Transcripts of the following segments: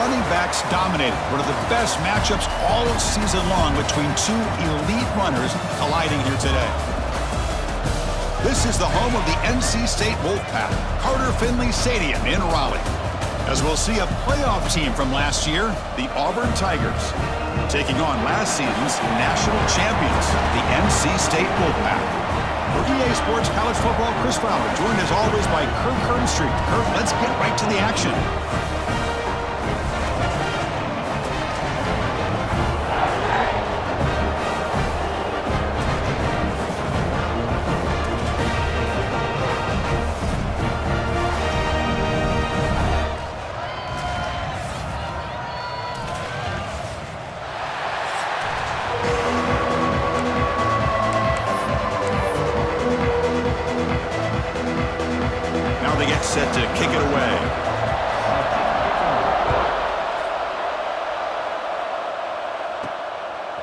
running backs dominated. One of the best matchups all season long between two elite runners colliding here today. This is the home of the NC State Wolfpack, Carter Finley Stadium in Raleigh. As we'll see a playoff team from last year, the Auburn Tigers, taking on last season's national champions, the NC State Wolfpack. For EA Sports College Football, Chris Fowler, joined as always by Kurt Kernstreet. Kurt, let's get right to the action. Set to kick it away.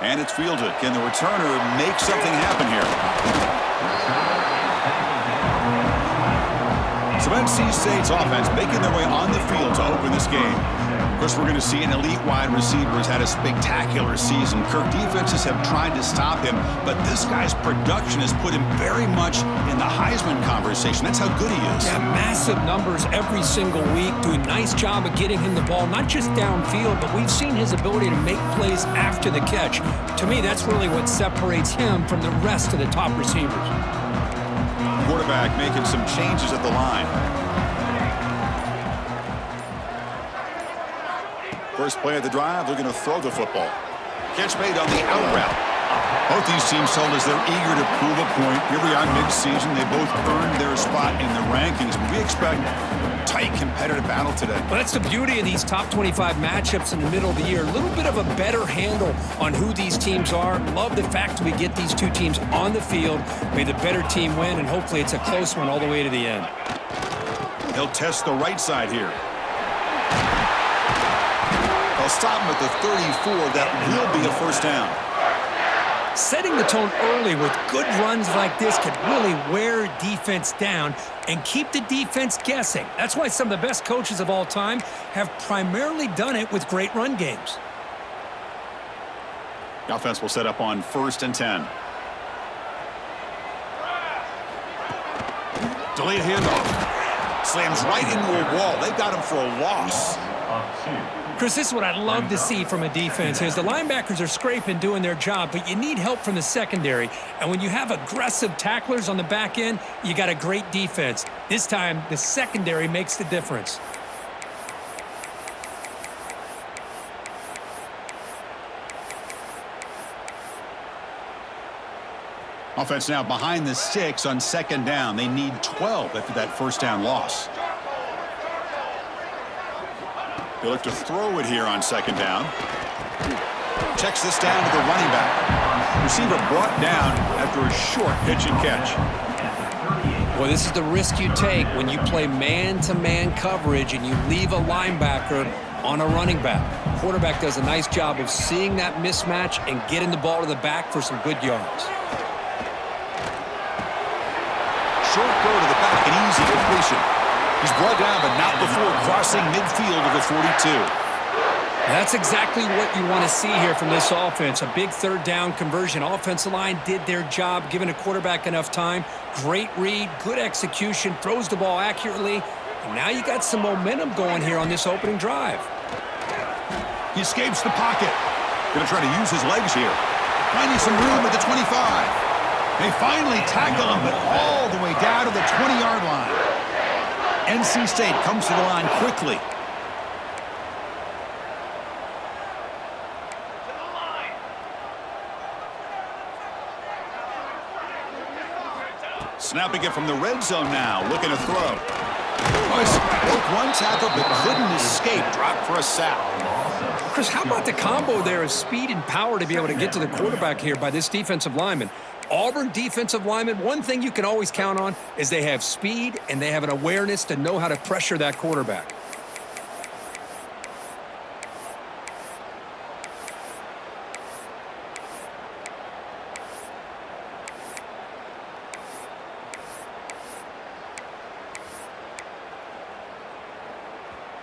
And it's fielded. Can the returner make something happen here? So NC State's offense making their way on the field to open this game. Of course, we're going to see an elite wide receiver who's had a spectacular season. Kirk defenses have tried to stop him, but this guy's production has put him very much in the Heisman conversation. That's how good he is. Yeah, massive numbers every single week. Do a nice job of getting him the ball, not just downfield, but we've seen his ability to make plays after the catch. To me, that's really what separates him from the rest of the top receivers. Quarterback making some changes at the line. First play of the drive, they're going to throw the football. Catch made on the out route. Both these teams told us they're eager to prove a point. Here we are mid-season. They both earned their spot in the rankings. But we expect a tight, competitive battle today. Well, that's the beauty of these top 25 matchups in the middle of the year. A little bit of a better handle on who these teams are. Love the fact that we get these two teams on the field. May the better team win, and hopefully it's a close one all the way to the end. He'll test the right side here. They'll stop him at the 34. That will be a first down. Setting the tone early with good runs like this can really wear defense down and keep the defense guessing. That's why some of the best coaches of all time have primarily done it with great run games. The offense will set up on 1st and 10. Delayed handoff. Slams right into a wall. They got him for a loss. Chris, this is what I love to see from a defense is the linebackers are scraping, doing their job, but you need help from the secondary. And when you have aggressive tacklers on the back end, you got a great defense. This time, the secondary makes the difference. Offense now behind the 6 on 2nd down. They need 12 after that first down loss. They look to throw it here on 2nd down. Checks this down to the running back. Receiver brought down after a short pitch and catch. Well, this is the risk you take when you play man-to-man coverage and you leave a linebacker on a running back. Quarterback does a nice job of seeing that mismatch and getting the ball to the back for some good yards. Short throw to the back, an easy completion. He's brought down, but not before crossing midfield of the 42. That's exactly what you want to see here from this offense. A big 3rd down conversion. Offensive line did their job, giving a quarterback enough time. Great read, good execution, throws the ball accurately. And now you got some momentum going here on this opening drive. He escapes the pocket. Going to try to use his legs here. Finding some room at the 25. They finally tackle him, but all the way down to the 20-yard line. NC State comes to the line quickly. Snapping it from the red zone now, looking to throw. Broke one tackle, but couldn't escape. Dropped for a sack. Chris, how about the combo there of speed and power to be able to get to the quarterback here by this defensive lineman? Auburn defensive linemen, one thing you can always count on is they have speed and they have an awareness to know how to pressure that quarterback.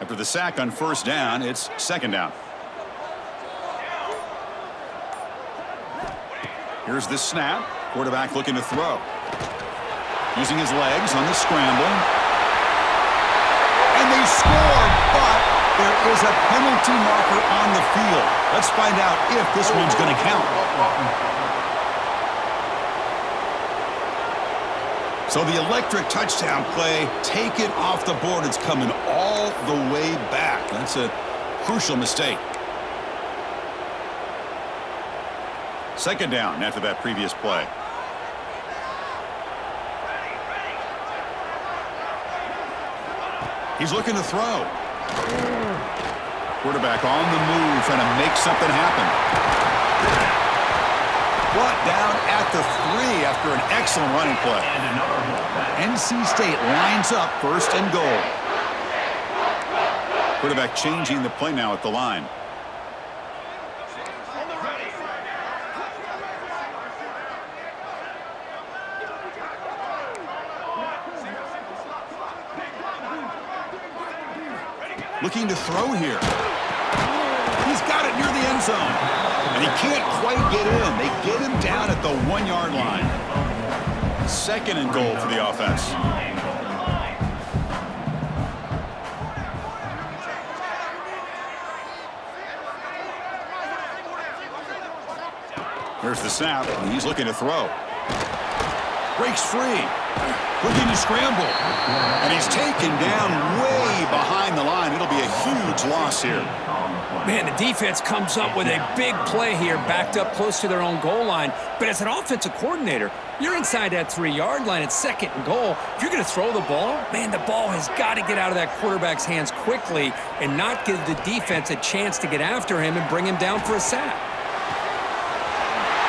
After the sack on first down, it's second down. Here's the snap. Quarterback looking to throw. Using his legs on the scramble. And they scored, but there is a penalty marker on the field. Let's find out if this one's going to count. So the electric touchdown play, take it off the board. It's coming all the way back. That's a crucial mistake. Second down after that previous play. He's looking to throw. Quarterback on the move, trying to make something happen. Brought down at the 3 after an excellent running play. NC State lines up first and goal. Quarterback changing the play now at the line. Looking to throw here. He's got it near the end zone. And he can't quite get in. They get him down at the 1-yard line. Second and goal for the offense. Here's the snap, and he's looking to throw. Breaks free. Looking to scramble. And he's taken down way behind the line. It'll be a huge loss here. Man, the defense comes up with a big play here, backed up close to their own goal line. But as an offensive coordinator, you're inside that 3-yard line. It's second and goal. If you're going to throw the ball, man, the ball has got to get out of that quarterback's hands quickly and not give the defense a chance to get after him and bring him down for a sack.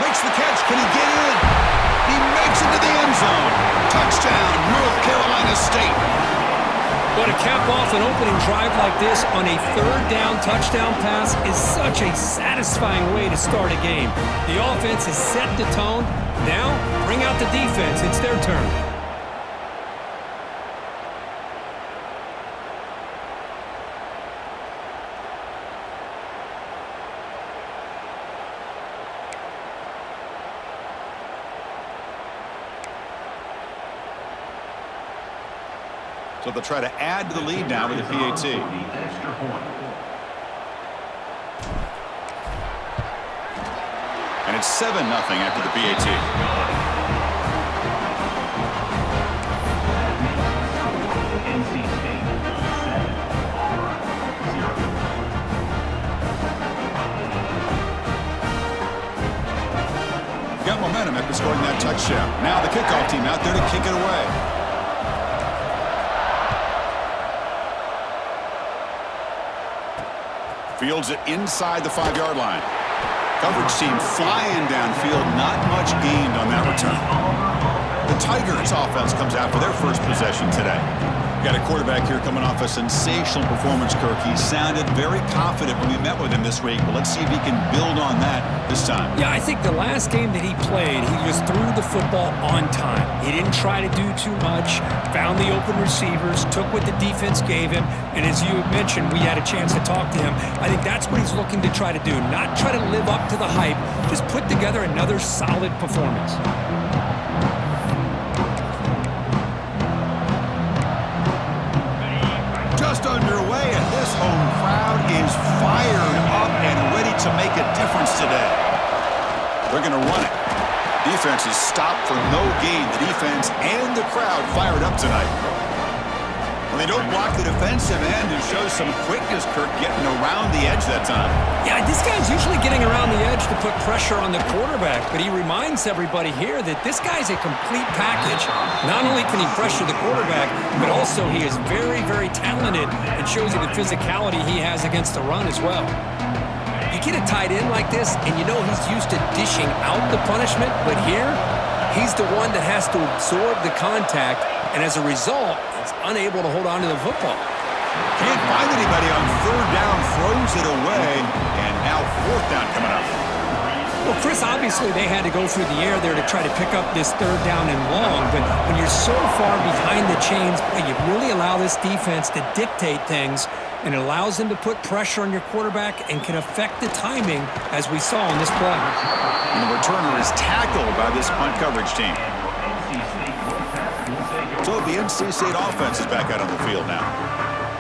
Makes the catch. Can he get in? He makes it to the end zone. Touchdown, North Carolina State. But to cap off an opening drive like this on a third down touchdown pass is such a satisfying way to start a game. The offense has set the tone. Now, bring out the defense. It's their turn. So they'll try to add to the lead now with the PAT. And it's 7-0 after the PAT. Got momentum after scoring that touchdown. Now the kickoff team out there to kick it away. Fields it inside the 5-yard line. Coverage team flying downfield. Not much gained on that return. The Tigers offense comes out for their first possession today. Got a quarterback here coming off a sensational performance, Kirk. He sounded very confident when we met with him this week, but let's see if he can build on that this time. Yeah, I think the last game that he played, he just threw the football on time. He didn't try to do too much, found the open receivers, took what the defense gave him, and as you had mentioned, we had a chance to talk to him. I think that's what he's looking to try to do, not try to live up to the hype, just put together another solid performance. Just underway, and this home crowd is fired up and ready to make a difference today. They're going to run it. Defense is stopped for no gain. The defense and the crowd fired up tonight. Well, they don't block the defensive end and show some quickness, Kirk, getting around the edge that time. Yeah, this guy's usually getting around the edge to put pressure on the quarterback, but he reminds everybody here that this guy's a complete package. Not only can he pressure the quarterback, but also he is very, very talented and shows you the physicality he has against the run as well. You get a tight end like this, and you know he's used to dishing out the punishment, but here, he's the one that has to absorb the contact, and as a result, he's unable to hold on to the football. Can't find anybody on third down, throws it away, and now fourth down coming up. Well, Chris, obviously they had to go through the air there to try to pick up this third down and long, but when you're so far behind the chains, you really allow this defense to dictate things, and it allows them to put pressure on your quarterback and can affect the timing, as we saw on this play. And the returner is tackled by this punt coverage team. So the NC State offense is back out on the field now.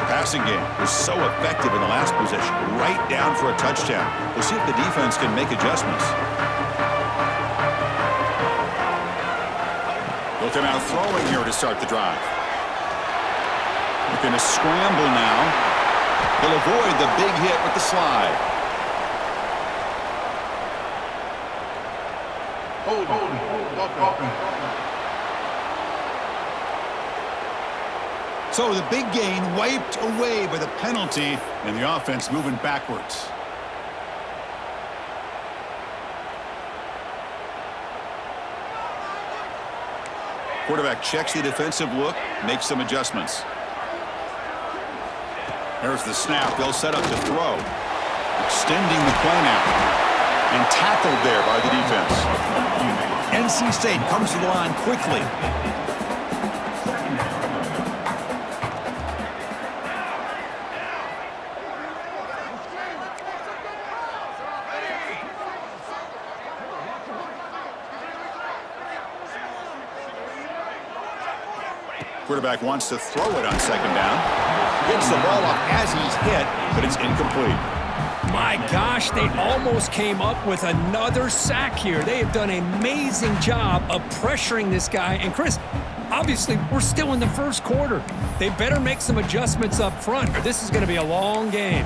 Passing game was so effective in the last possession, right down for a touchdown. We'll see if the defense can make adjustments. They'll come out throwing here to start the drive. Looking to scramble now. He'll avoid the big hit with the slide. Hold on. So the big gain wiped away by the penalty, and the offense moving backwards. Quarterback checks the defensive look, makes some adjustments. There's the snap. They'll set up to throw. Extending the play now. And tackled there by the defense. NC State comes to the line quickly. Quarterback wants to throw it on second down. Gets the ball off as he's hit, but it's incomplete. My gosh, they almost came up with another sack here. They have done an amazing job of pressuring this guy. And Chris, obviously, we're still in the first quarter. They better make some adjustments up front, or this is going to be a long game.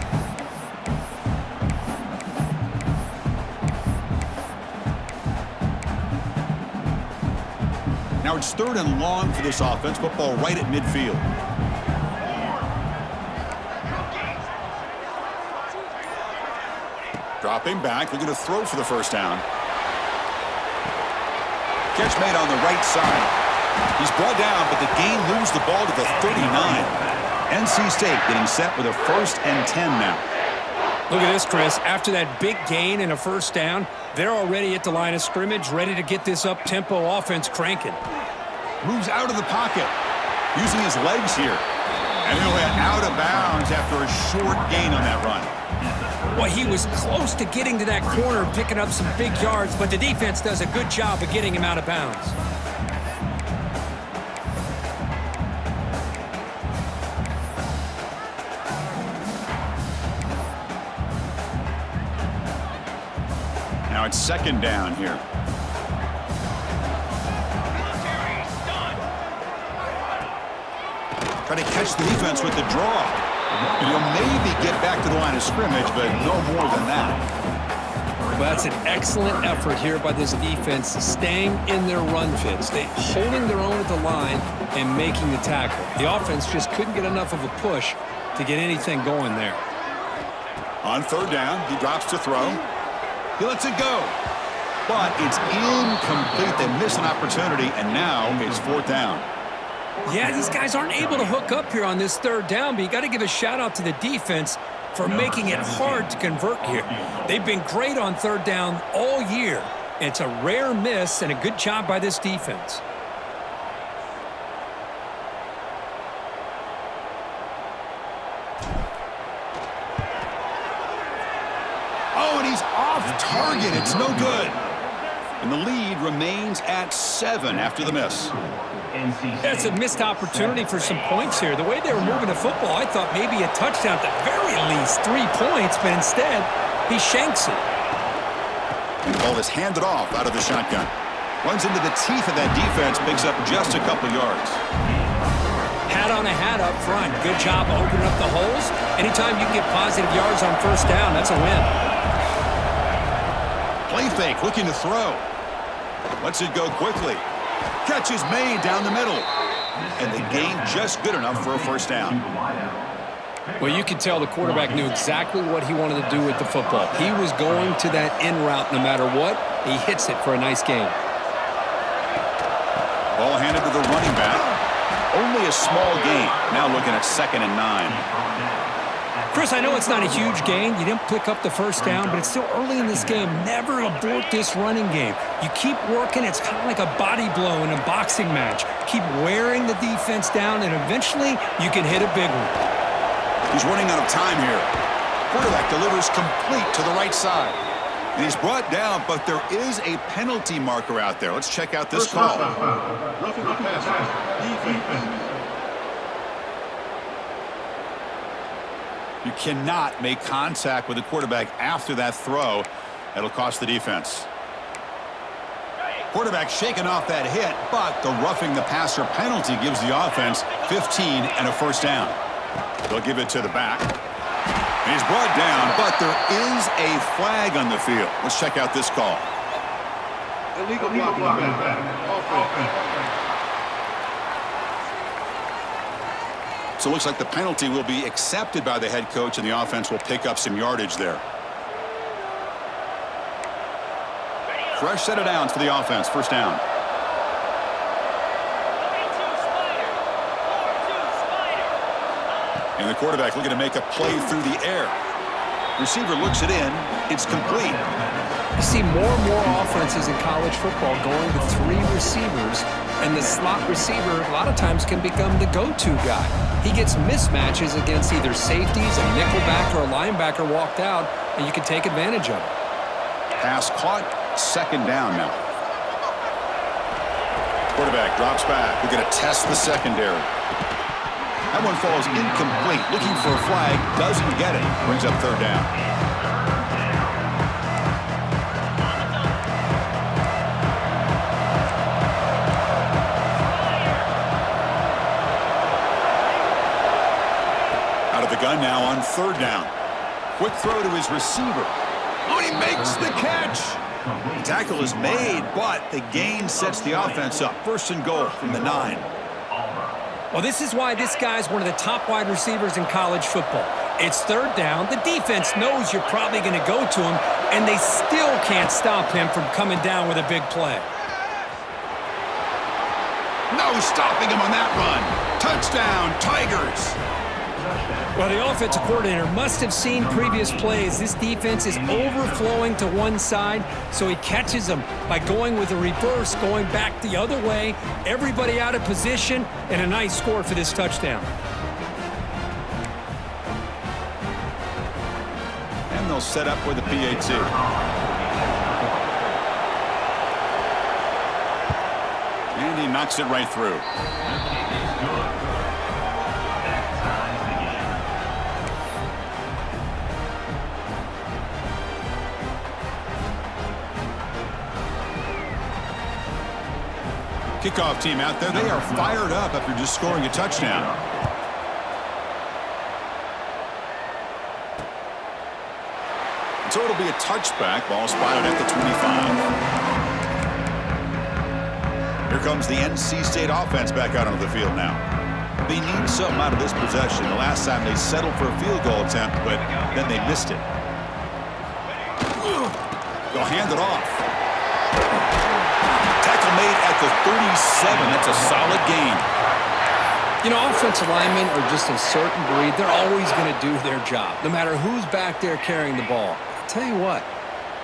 Now it's 3rd and long for this offense. Football right at midfield. Dropping back, looking to throw for the first down. Catch made on the right side. He's brought down, but the gain moves the ball to the 39. NC State getting set with a 1st and 10 now. Look at this, Chris. After that big gain and a first down, they're already at the line of scrimmage, ready to get this up-tempo offense cranking. Moves out of the pocket, using his legs here. And he'll head out of bounds after a short gain on that run. Well, he was close to getting to that corner, picking up some big yards, but the defense does a good job of getting him out of bounds. Now it's 2nd down here. Trying to catch the defense with the draw. And he'll maybe get back to the line of scrimmage, but no more than that. Well, that's an excellent effort here by this defense, staying in their run fits. They holding their own at the line and making the tackle. The offense just couldn't get enough of a push to get anything going there. On 3rd down, he drops to throw. He lets it go. But it's incomplete. They miss an opportunity, and now it's 4th down. Yeah, these guys aren't able to hook up here on this 3rd down, but you got to give a shout-out to the defense for making it hard to convert here. They've been great on 3rd down all year. It's a rare miss and a good job by this defense. Oh, and he's off target. It's no good. And the lead remains at 7 after the miss. That's a missed opportunity for some points here. The way they were moving the football, I thought maybe a touchdown at the very least, 3 points, but instead, he shanks it. And the ball is handed off out of the shotgun. Runs into the teeth of that defense, picks up just a couple yards. Hat on a hat up front. Good job opening up the holes. Anytime you can get positive yards on 1st down, that's a win. Play fake, looking to throw. Lets it go quickly. Catch is made down the middle. And the gain just good enough for a 1st down. Well, you could tell the quarterback knew exactly what he wanted to do with the football. He was going to that in route no matter what. He hits it for a nice gain. Ball handed to the running back. Only a small gain. Now looking at 2nd and 9. Chris, I know it's not a huge gain. You didn't pick up the first down, but it's still early in this game. Never abort this running game. You keep working. It's kind of like a body blow in a boxing match. Keep wearing the defense down, and eventually you can hit a big one. He's running out of time here. Quarterback delivers complete to the right side. And he's brought down, but there is a penalty marker out there. Let's check out this call. Roughing the passer. Defense. You cannot make contact with the quarterback after that throw. That'll cost the defense. Quarterback shaking off that hit, but the roughing the passer penalty gives the offense 15 and a first down. They'll give it to the back. He's brought down, but there is a flag on the field. Let's check out this call. Illegal blocking. Offense. So it looks like the penalty will be accepted by the head coach, and the offense will pick up some yardage there. Fresh set of downs for the offense. First down. And the quarterback looking to make a play through the air. Receiver looks it in. It's complete. You see more and more offenses in college football going to 3 receivers, and the slot receiver a lot of times can become the go-to guy. He gets mismatches against either safeties, a nickelback, or a linebacker walked out, and you can take advantage of it. Pass caught. Second down now. Quarterback drops back. We're going to test the secondary. That one falls incomplete. Looking for a flag. Doesn't get it. Brings up third down. Out of the gun now on third down. Quick throw to his receiver. Oh, he makes the catch. The tackle is made, but the gain sets the offense up. First and goal from the 9. Well, this is why this guy's one of the top wide receivers in college football. It's third down. The defense knows you're probably going to go to him, and they still can't stop him from coming down with a big play. No stopping him on that run. Touchdown, Tigers. Well, the offensive coordinator must have seen previous plays. This defense is overflowing to one side, so he catches them by going with a reverse, going back the other way. Everybody out of position, and a nice score for this touchdown. And they'll set up with the PAT. And he knocks it right through. Kickoff team out there. They are fired up after just scoring a touchdown. So it'll be a touchback. Ball spotted at the 25. Here comes the NC State offense back out onto the field now. They need something out of this possession. The last time they settled for a field goal attempt, but then they missed it. They'll hand it off. Tackle made at the 37. That's a solid gain. You know, offensive linemen are just a certain breed. They're always going to do their job, no matter who's back there carrying the ball. I'll tell you what,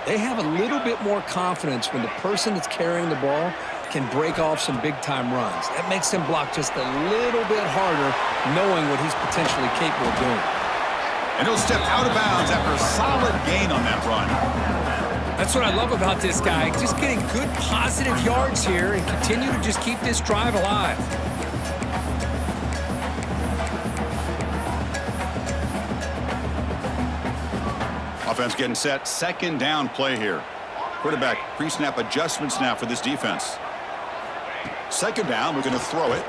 they have a little bit more confidence when the person that's carrying the ball can break off some big-time runs. That makes them block just a little bit harder, knowing what he's potentially capable of doing. And he'll step out of bounds after a solid gain on that run. That's what I love about this guy. Just getting good, positive yards here and continue to just keep this drive alive. Offense getting set. Second down play here. Quarterback pre-snap adjustments now for this defense. Second down. We're going to throw it.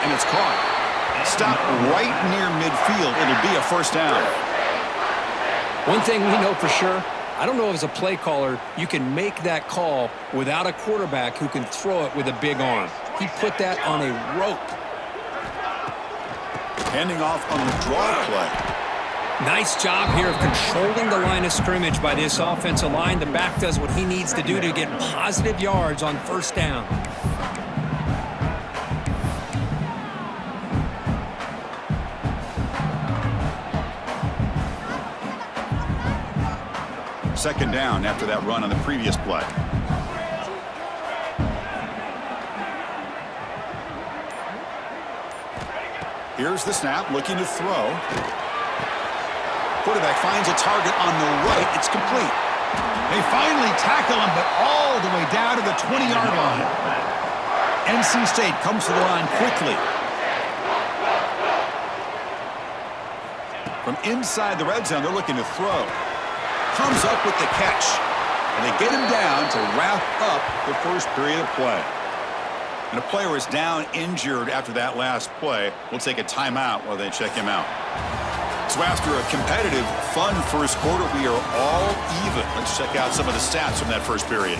And it's caught. Stop right near midfield. It'll be a first down. One thing we know for sure, I don't know if as a play caller you can make that call without a quarterback who can throw it with a big arm. He put that on a rope. Handing off on the draw play. Nice job here of controlling the line of scrimmage by this offensive line. The back does what he needs to do to get positive yards on first down. Second down after that run on the previous play. Here's the snap, looking to throw. Quarterback finds a target on the right. It's complete. They finally tackle him, but all the way down to the 20-yard line. NC State comes to the line quickly. From inside the red zone, they're looking to throw. Comes up with the catch. And they get him down to wrap up the first period of play. And a player is down injured after that last play. We'll take a timeout while they check him out. So after a competitive, fun first quarter, we are all even. Let's check out some of the stats from that first period.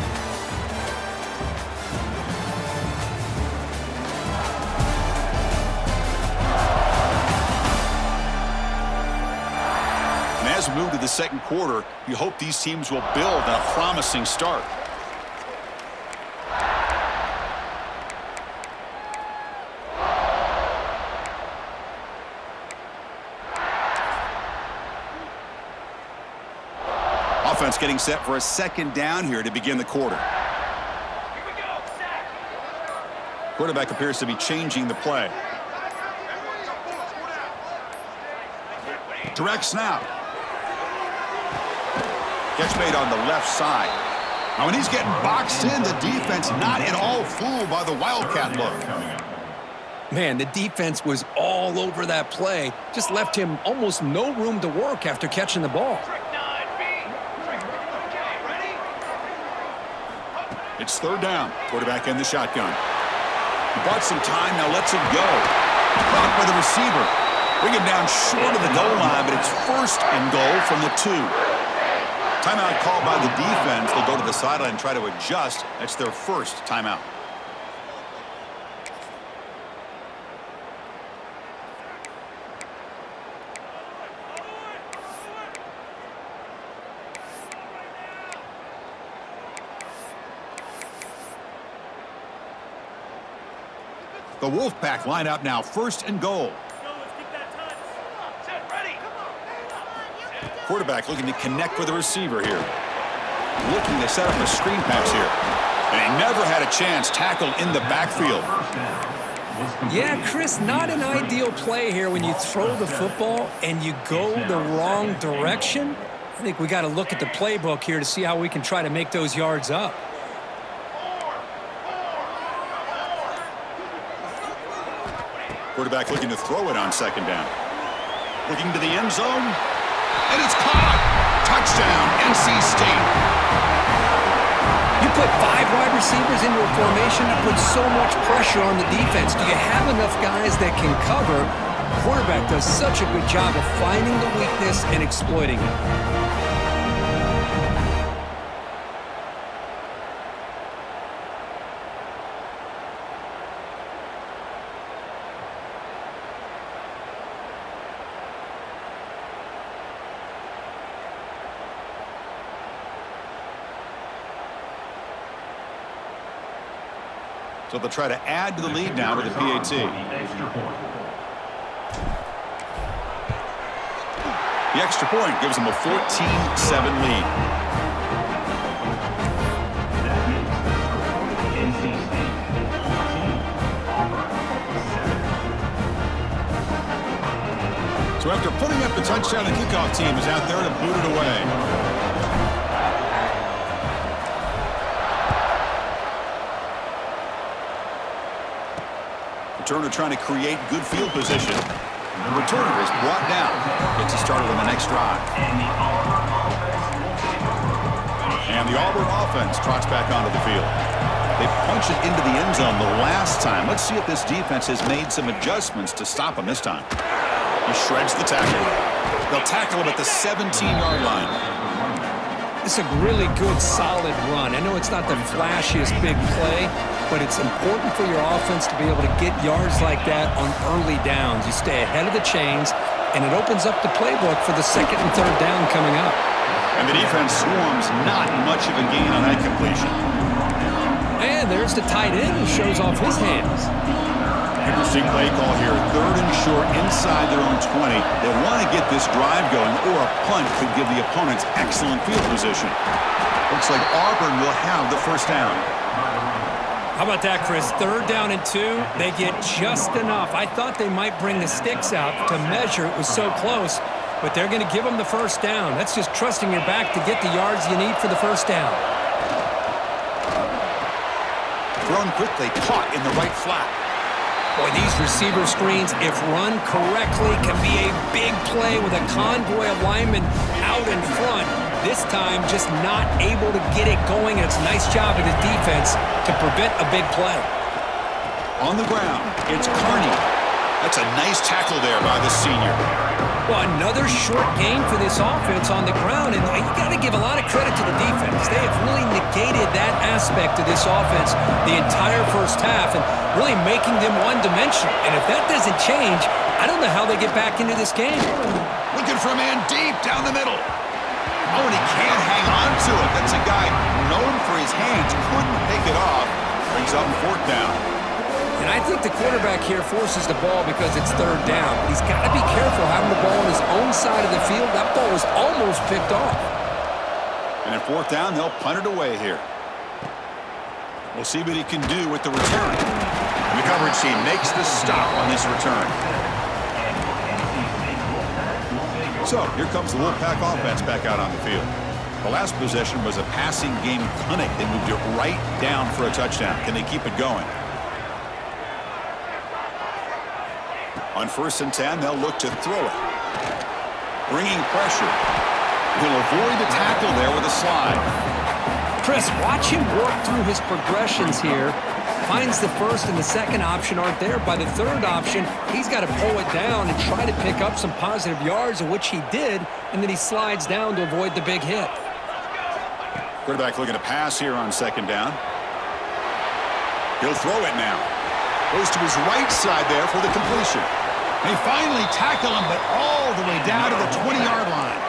And as we move to the second quarter, you hope these teams will build on a promising start. Offense getting set for a second down here to begin the quarter. Quarterback appears to be changing the play. Direct snap. Catch made on the left side. Now when he's getting boxed in, the defense not at all fooled by the Wildcat look. Man, the defense was all over that play. Just left him almost no room to work after catching the ball. It's third down. Quarterback in the shotgun. He bought some time, now lets it go. Caught by the receiver. Bring him down short of the goal line, but it's first and goal from the 2. Timeout called by the defense. They'll go to the sideline and try to adjust. That's their first timeout. The Wolfpack line up now, first and goal. Quarterback looking to connect with the receiver here. Looking to set up a screen pass here. And he never had a chance tackled in the backfield. Yeah, Chris, not an ideal play here when you throw the football and you go the wrong direction. I think we got to look at the playbook here to see how we can try to make those yards up. Quarterback looking to throw it on second down. Looking to the end zone. And it's caught. Touchdown, NC State. You put 5 wide receivers into a formation that puts so much pressure on the defense. Do you have enough guys that can cover? Quarterback does such a good job of finding the weakness and exploiting it. So they'll try to add to the lead now with the PAT. The extra point gives them a 14-7 lead. So after putting up the touchdown, the kickoff team is out there to boot it away. Returner trying to create good field position. The returner is brought down. Gets us started on the next drive. And the Auburn offense trots back onto the field. They punch it into the end zone the last time. Let's see if this defense has made some adjustments to stop him this time. He shreds the tackle. They'll tackle him at the 17-yard line. It's a really good, solid run. I know it's not the flashiest big play, but it's important for your offense to be able to get yards like that on early downs. You stay ahead of the chains, and it opens up the playbook for the second and third down coming up. And the defense swarms not much of a gain on that completion. And there's the tight end who shows off his hands. Interesting play call here. 3rd and short inside their own 20. They want to get this drive going, or a punt could give the opponents excellent field position. Looks like Auburn will have the first down. How about that, Chris? 3rd down and 2. They get just enough. I thought they might bring the sticks out to measure. It was so close, but they're going to give them the first down. That's just trusting your back to get the yards you need for the first down. Thrown quickly, caught in the right flat. Boy, these receiver screens, if run correctly, can be a big play with a convoy of linemen out in front. This time, just not able to get it going. And it's a nice job of the defense to prevent a big play. On the ground, it's Carney. That's a nice tackle there by the senior. Well, another short gain for this offense on the ground, and you got to give a lot of credit to the defense. They have really negated that aspect of this offense the entire first half and really making them one-dimensional. And if that doesn't change, I don't know how they get back into this game. Looking for a man deep down the middle. Oh, and he can't hang on to it. That's a guy known for his hands. Couldn't pick it off. Brings up 4th down. And I think the quarterback here forces the ball because it's 3rd down. He's got to be careful having the ball on his own side of the field. That ball was almost picked off. And at 4th down, they'll punt it away here. We'll see what he can do with the return. And the coverage team makes the stop on this return. So, here comes the Wolfpack offense back out on the field. The last possession was a passing game clinic. They moved it right down for a touchdown. Can they keep it going? On 1st and 10, they'll look to throw it. Bringing pressure. He'll avoid the tackle there with a slide. Chris, watch him work through his progressions here. Finds the 1st and the 2nd option aren't there. By the 3rd option, he's got to pull it down and try to pick up some positive yards, of which he did, and then he slides down to avoid the big hit. Quarterback looking to pass here on 2nd down. He'll throw it now. Goes to his right side there for the completion. They finally tackle him, but all the way down to the 20-yard line.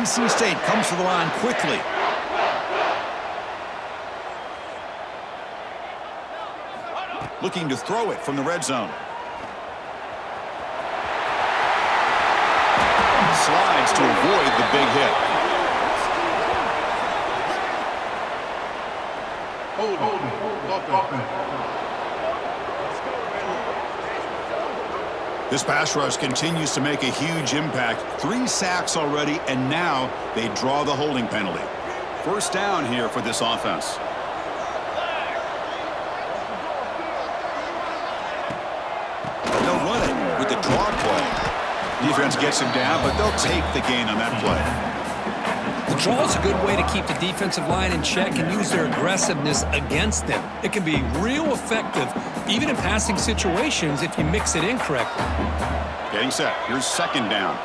NC State comes to the line quickly. Looking to throw it from the red zone. Slides to avoid the big hit. This pass rush continues to make a huge impact. 3 sacks already, and now they draw the holding penalty. 1st down here for this offense. They'll run it with the draw play. Defense gets him down, but they'll take the gain on that play. The draw is a good way to keep the defensive line in check and use their aggressiveness against them. It can be real effective, even in passing situations, if you mix it in correctly. Getting set. Here's 2nd down.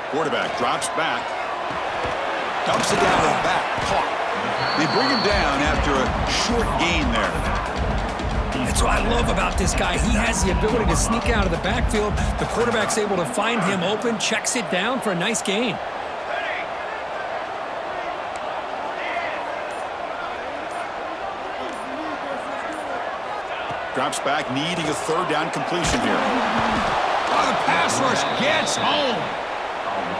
Quarterback drops back. Dumps it down to the back. Caught. They bring him down after a short gain there. That's what I love about this guy. He has the ability to sneak out of the backfield. The quarterback's able to find him open, checks it down for a nice gain. Drops back, needing a 3rd down completion here. Oh, the pass rush gets home.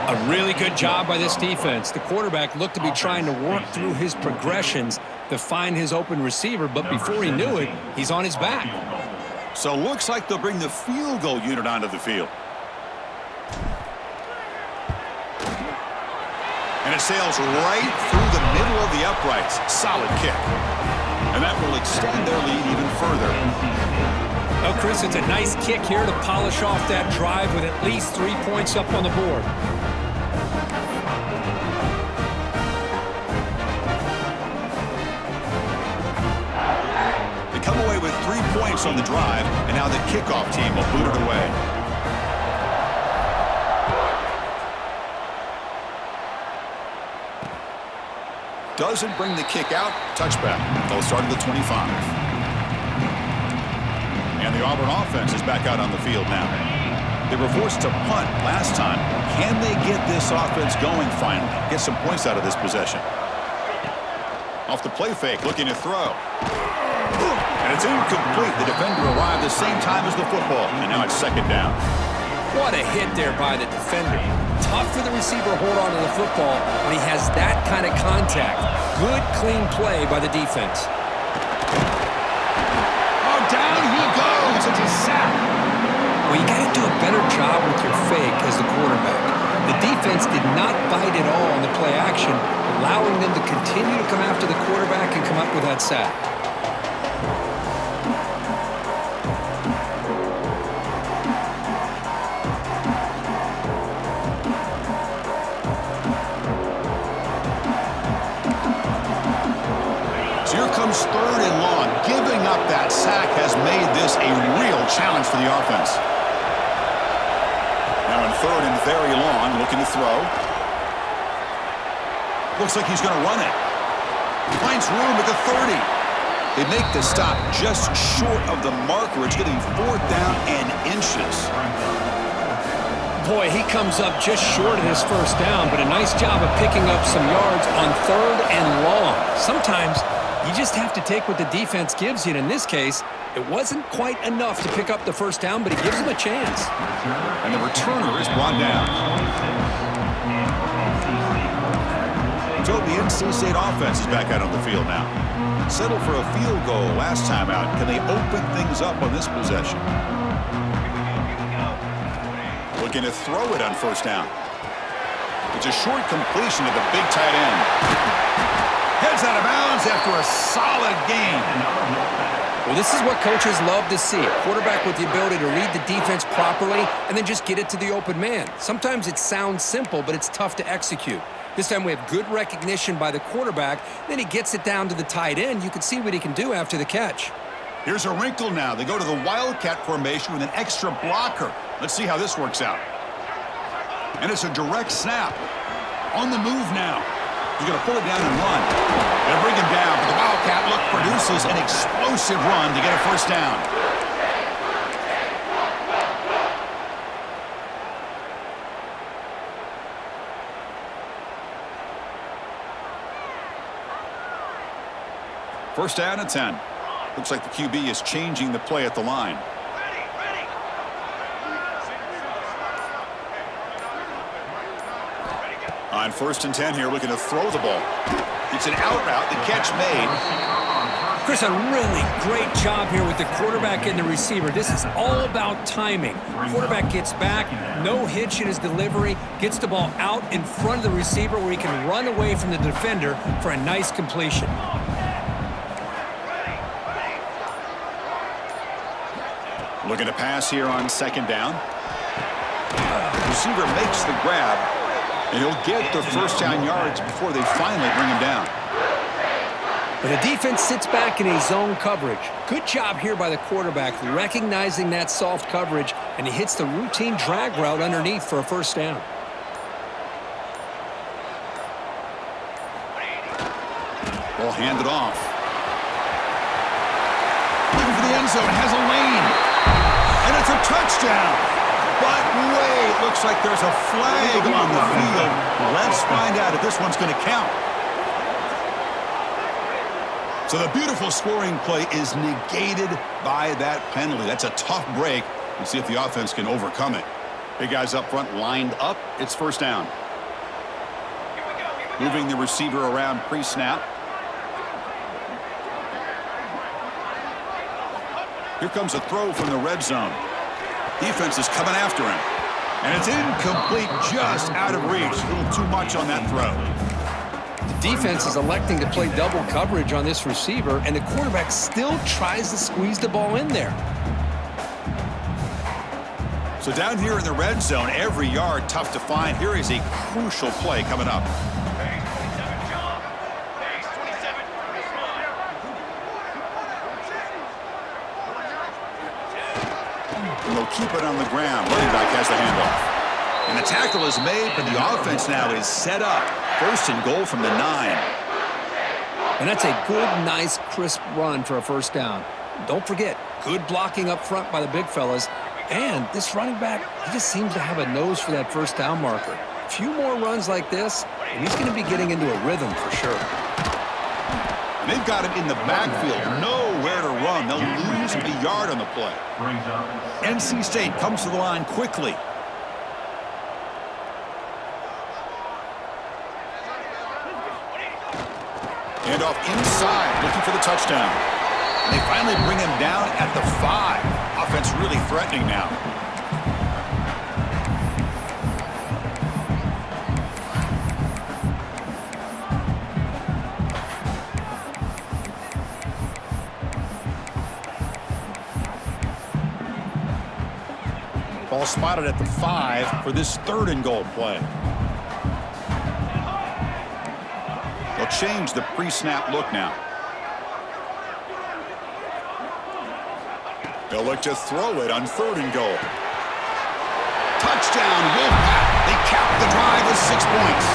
A really good job by this defense. The quarterback looked to be trying to work through his progressions to find his open receiver, but before he knew it, he's on his back. So looks like they'll bring the field goal unit onto the field. And it sails right through the middle of the uprights. Solid kick. And that will extend their lead even further. Well, Chris, it's a nice kick here to polish off that drive with at least 3 points up on the board. They come away with 3 points on the drive, and now the kickoff team will boot it away. Doesn't bring the kick out. Touchback. They'll start at the 25. And the Auburn offense is back out on the field now. They were forced to punt last time. Can they get this offense going finally? Get some points out of this possession. Off the play fake, looking to throw. And it's incomplete. The defender arrived the same time as the football. And now it's second down. What a hit there by the defender. Tough for the receiver to hold on to the football when he has that kind of contact. Good, clean play by the defense. Oh, down he goes. It's a sack. Well, you got to do a better job with your fake as the quarterback. The defense did not bite at all on the play action, allowing them to continue to come after the quarterback and come up with that sack. So here comes third and long. Giving up that sack has made this a real challenge for the offense. Now in third and very long, looking to throw. Looks like he's going to run it. Finds room at the 30. They make the stop just short of the marker. It's going to be fourth down and inches. Boy, he comes up just short of his first down, but a nice job of picking up some yards on third and long. Sometimes you just have to take what the defense gives you, and in this case, it wasn't quite enough to pick up the first down, but he gives him a chance. And the returner is brought down. So the NC State offense is back out on the field now. Settled for a field goal last time out. Can they open things up on this possession? Looking to throw it on first down. It's a short completion to the big tight end. Heads out of bounds after a solid gain. Well, this is what coaches love to see. A quarterback with the ability to read the defense properly and then just get it to the open man. Sometimes it sounds simple, but it's tough to execute. This time we have good recognition by the quarterback. Then he gets it down to the tight end. You can see what he can do after the catch. Here's a wrinkle now. They go to the Wildcat formation with an extra blocker. Let's see how this works out. And it's a direct snap. On the move now. He's going to pull it down and run. Going to bring him down, but the Wildcat look produces an explosive run to get a first down. First down and 10. Looks like the QB is changing the play at the line. On first and 10 here, looking to throw the ball. It's an out route, the catch made. Chris, a really great job here with the quarterback and the receiver. This is all about timing. Quarterback gets back, no hitch in his delivery, gets the ball out in front of the receiver where he can run away from the defender for a nice completion. Looking to pass here on second down. Receiver makes the grab, and he'll get the first down yards before they finally bring him down. But the defense sits back in a zone coverage. Good job here by the quarterback, recognizing that soft coverage, and he hits the routine drag route underneath for a first down. Ball handed off. Looking for the end zone, has a lane. And it's a touchdown. But wait, looks like there's a flag on the field. Let's find out if this one's going to count. So the beautiful scoring play is negated by that penalty. That's a tough break. We'll see if the offense can overcome it. Big guys up front lined up. It's first down. Moving the receiver around pre-snap. Here comes a throw from the red zone. Defense is coming after him. And it's incomplete, just out of reach. A little too much on that throw. The defense is electing to play double coverage on this receiver, and the quarterback still tries to squeeze the ball in there. So down here in the red zone, every yard tough to find. Here is a crucial play coming up. And they'll keep it on the ground. Running back has the handoff. And the tackle is made, but the offense now is set up. First and goal from the 9. And that's a good, nice, crisp run for a first down. Don't forget, good blocking up front by the big fellas. And this running back, he just seems to have a nose for that first down marker. A few more runs like this, and he's going to be getting into a rhythm for sure. And they've got him in the backfield. Nowhere to run. They'll lose a yard on the play. NC State comes to the line quickly. Hand off inside, looking for the touchdown. They finally bring him down at the 5. Offense really threatening now. Ball spotted at the 5 for this 3rd and goal play. They'll change the pre-snap look now. They'll look to throw it on 3rd and goal. Touchdown, Wolfpack. They cap the drive with 6 points.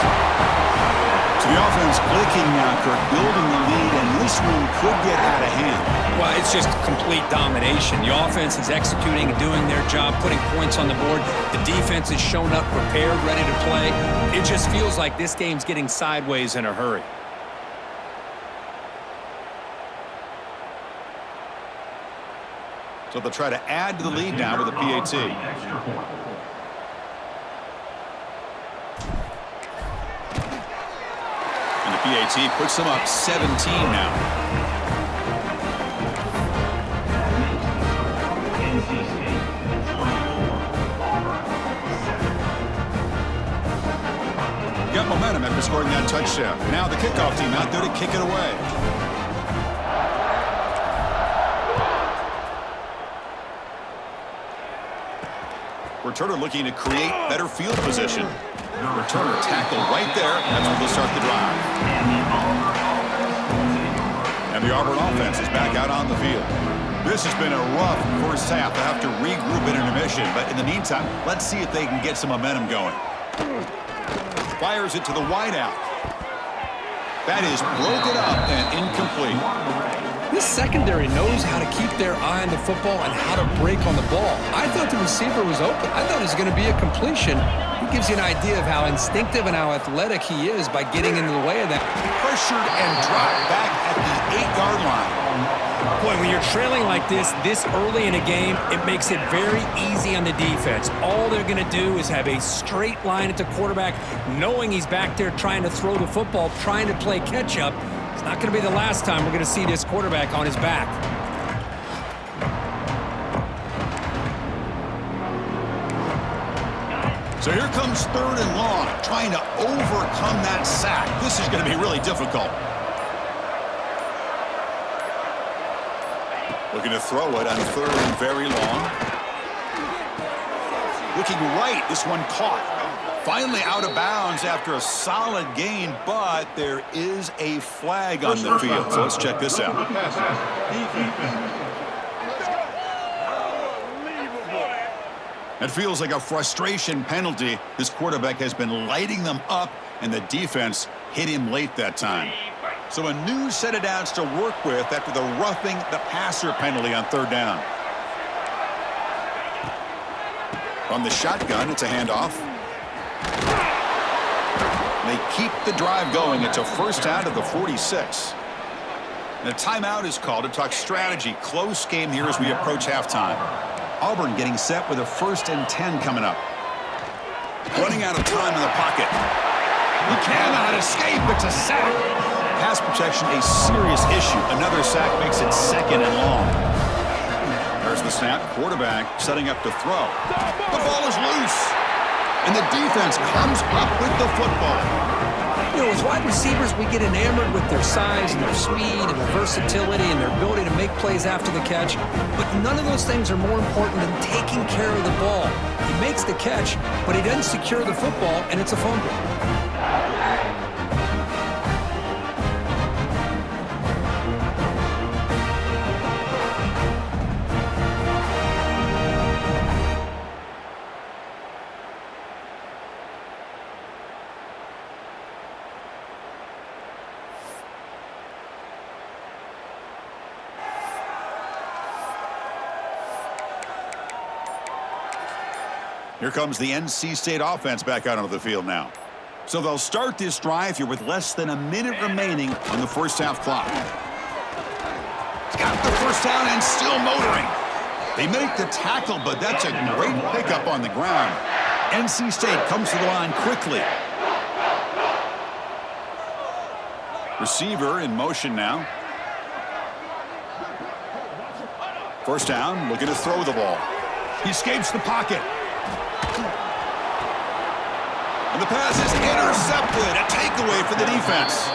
So the offense clicking now, Kirk, building the lead, and this one could get out of hand. Well, it's just complete domination. The offense is executing and doing their job, putting points on the board. The defense is shown up, prepared, ready to play. It just feels like this game's getting sideways in a hurry. So they'll try to add to the lead now with a PAT. And the PAT puts them up 17 now. Got momentum after scoring that touchdown. Now the kickoff team out there to kick it away. Returner looking to create better field position. Returner tackle right there. That's where they'll start the drive. And the Auburn offense is back out on the field. This has been a rough first half. They'll have to regroup in intermission. But in the meantime, let's see if they can get some momentum going. Fires it to the wideout. That is broken up and incomplete. This secondary knows how to keep their eye on the football and how to break on the ball. I thought the receiver was open. I thought it was going to be a completion. It gives you an idea of how instinctive and how athletic he is by getting into the way of that. Pressured and dropped back at the 8-yard line. Boy, when you're trailing like this early in a game, it makes it very easy on the defense. All they're going to do is have a straight line at the quarterback, knowing he's back there trying to throw the football, trying to play catch-up. It's not going to be the last time we're going to see this quarterback on his back. So here comes 3rd and long, trying to overcome that sack. This is going to be really difficult. Looking to throw it on 3rd and very long. Looking right, this one caught. Finally out of bounds after a solid gain, but there is a flag on the field. So let's check this out. It feels like a frustration penalty. This quarterback has been lighting them up, and the defense hit him late that time. So a new set of downs to work with after the roughing the passer penalty on 3rd down. On the shotgun, it's a handoff. They keep the drive going. It's a first down to the 46. And a timeout is called to talk strategy. Close game here as we approach halftime. Auburn getting set with a 1st and 10 coming up. Running out of time in the pocket. He cannot escape. It's a sack. Pass protection a serious issue. Another sack makes it 2nd and long. There's the snap. Quarterback setting up to throw. The ball is loose. And the defense comes up with the football. You know, as wide receivers, we get enamored with their size and their speed and their versatility and their ability to make plays after the catch. But none of those things are more important than taking care of the ball. He makes the catch, but he doesn't secure the football, and it's a fumble. Here comes the NC State offense back out onto the field now. So they'll start this drive here with less than a minute remaining on the first half clock. He's got the first down and still motoring. They make the tackle, but that's a great pickup on the ground. NC State comes to the line quickly. Receiver in motion now. First down, looking to throw the ball. He escapes the pocket. And the pass is intercepted. A takeaway for the defense.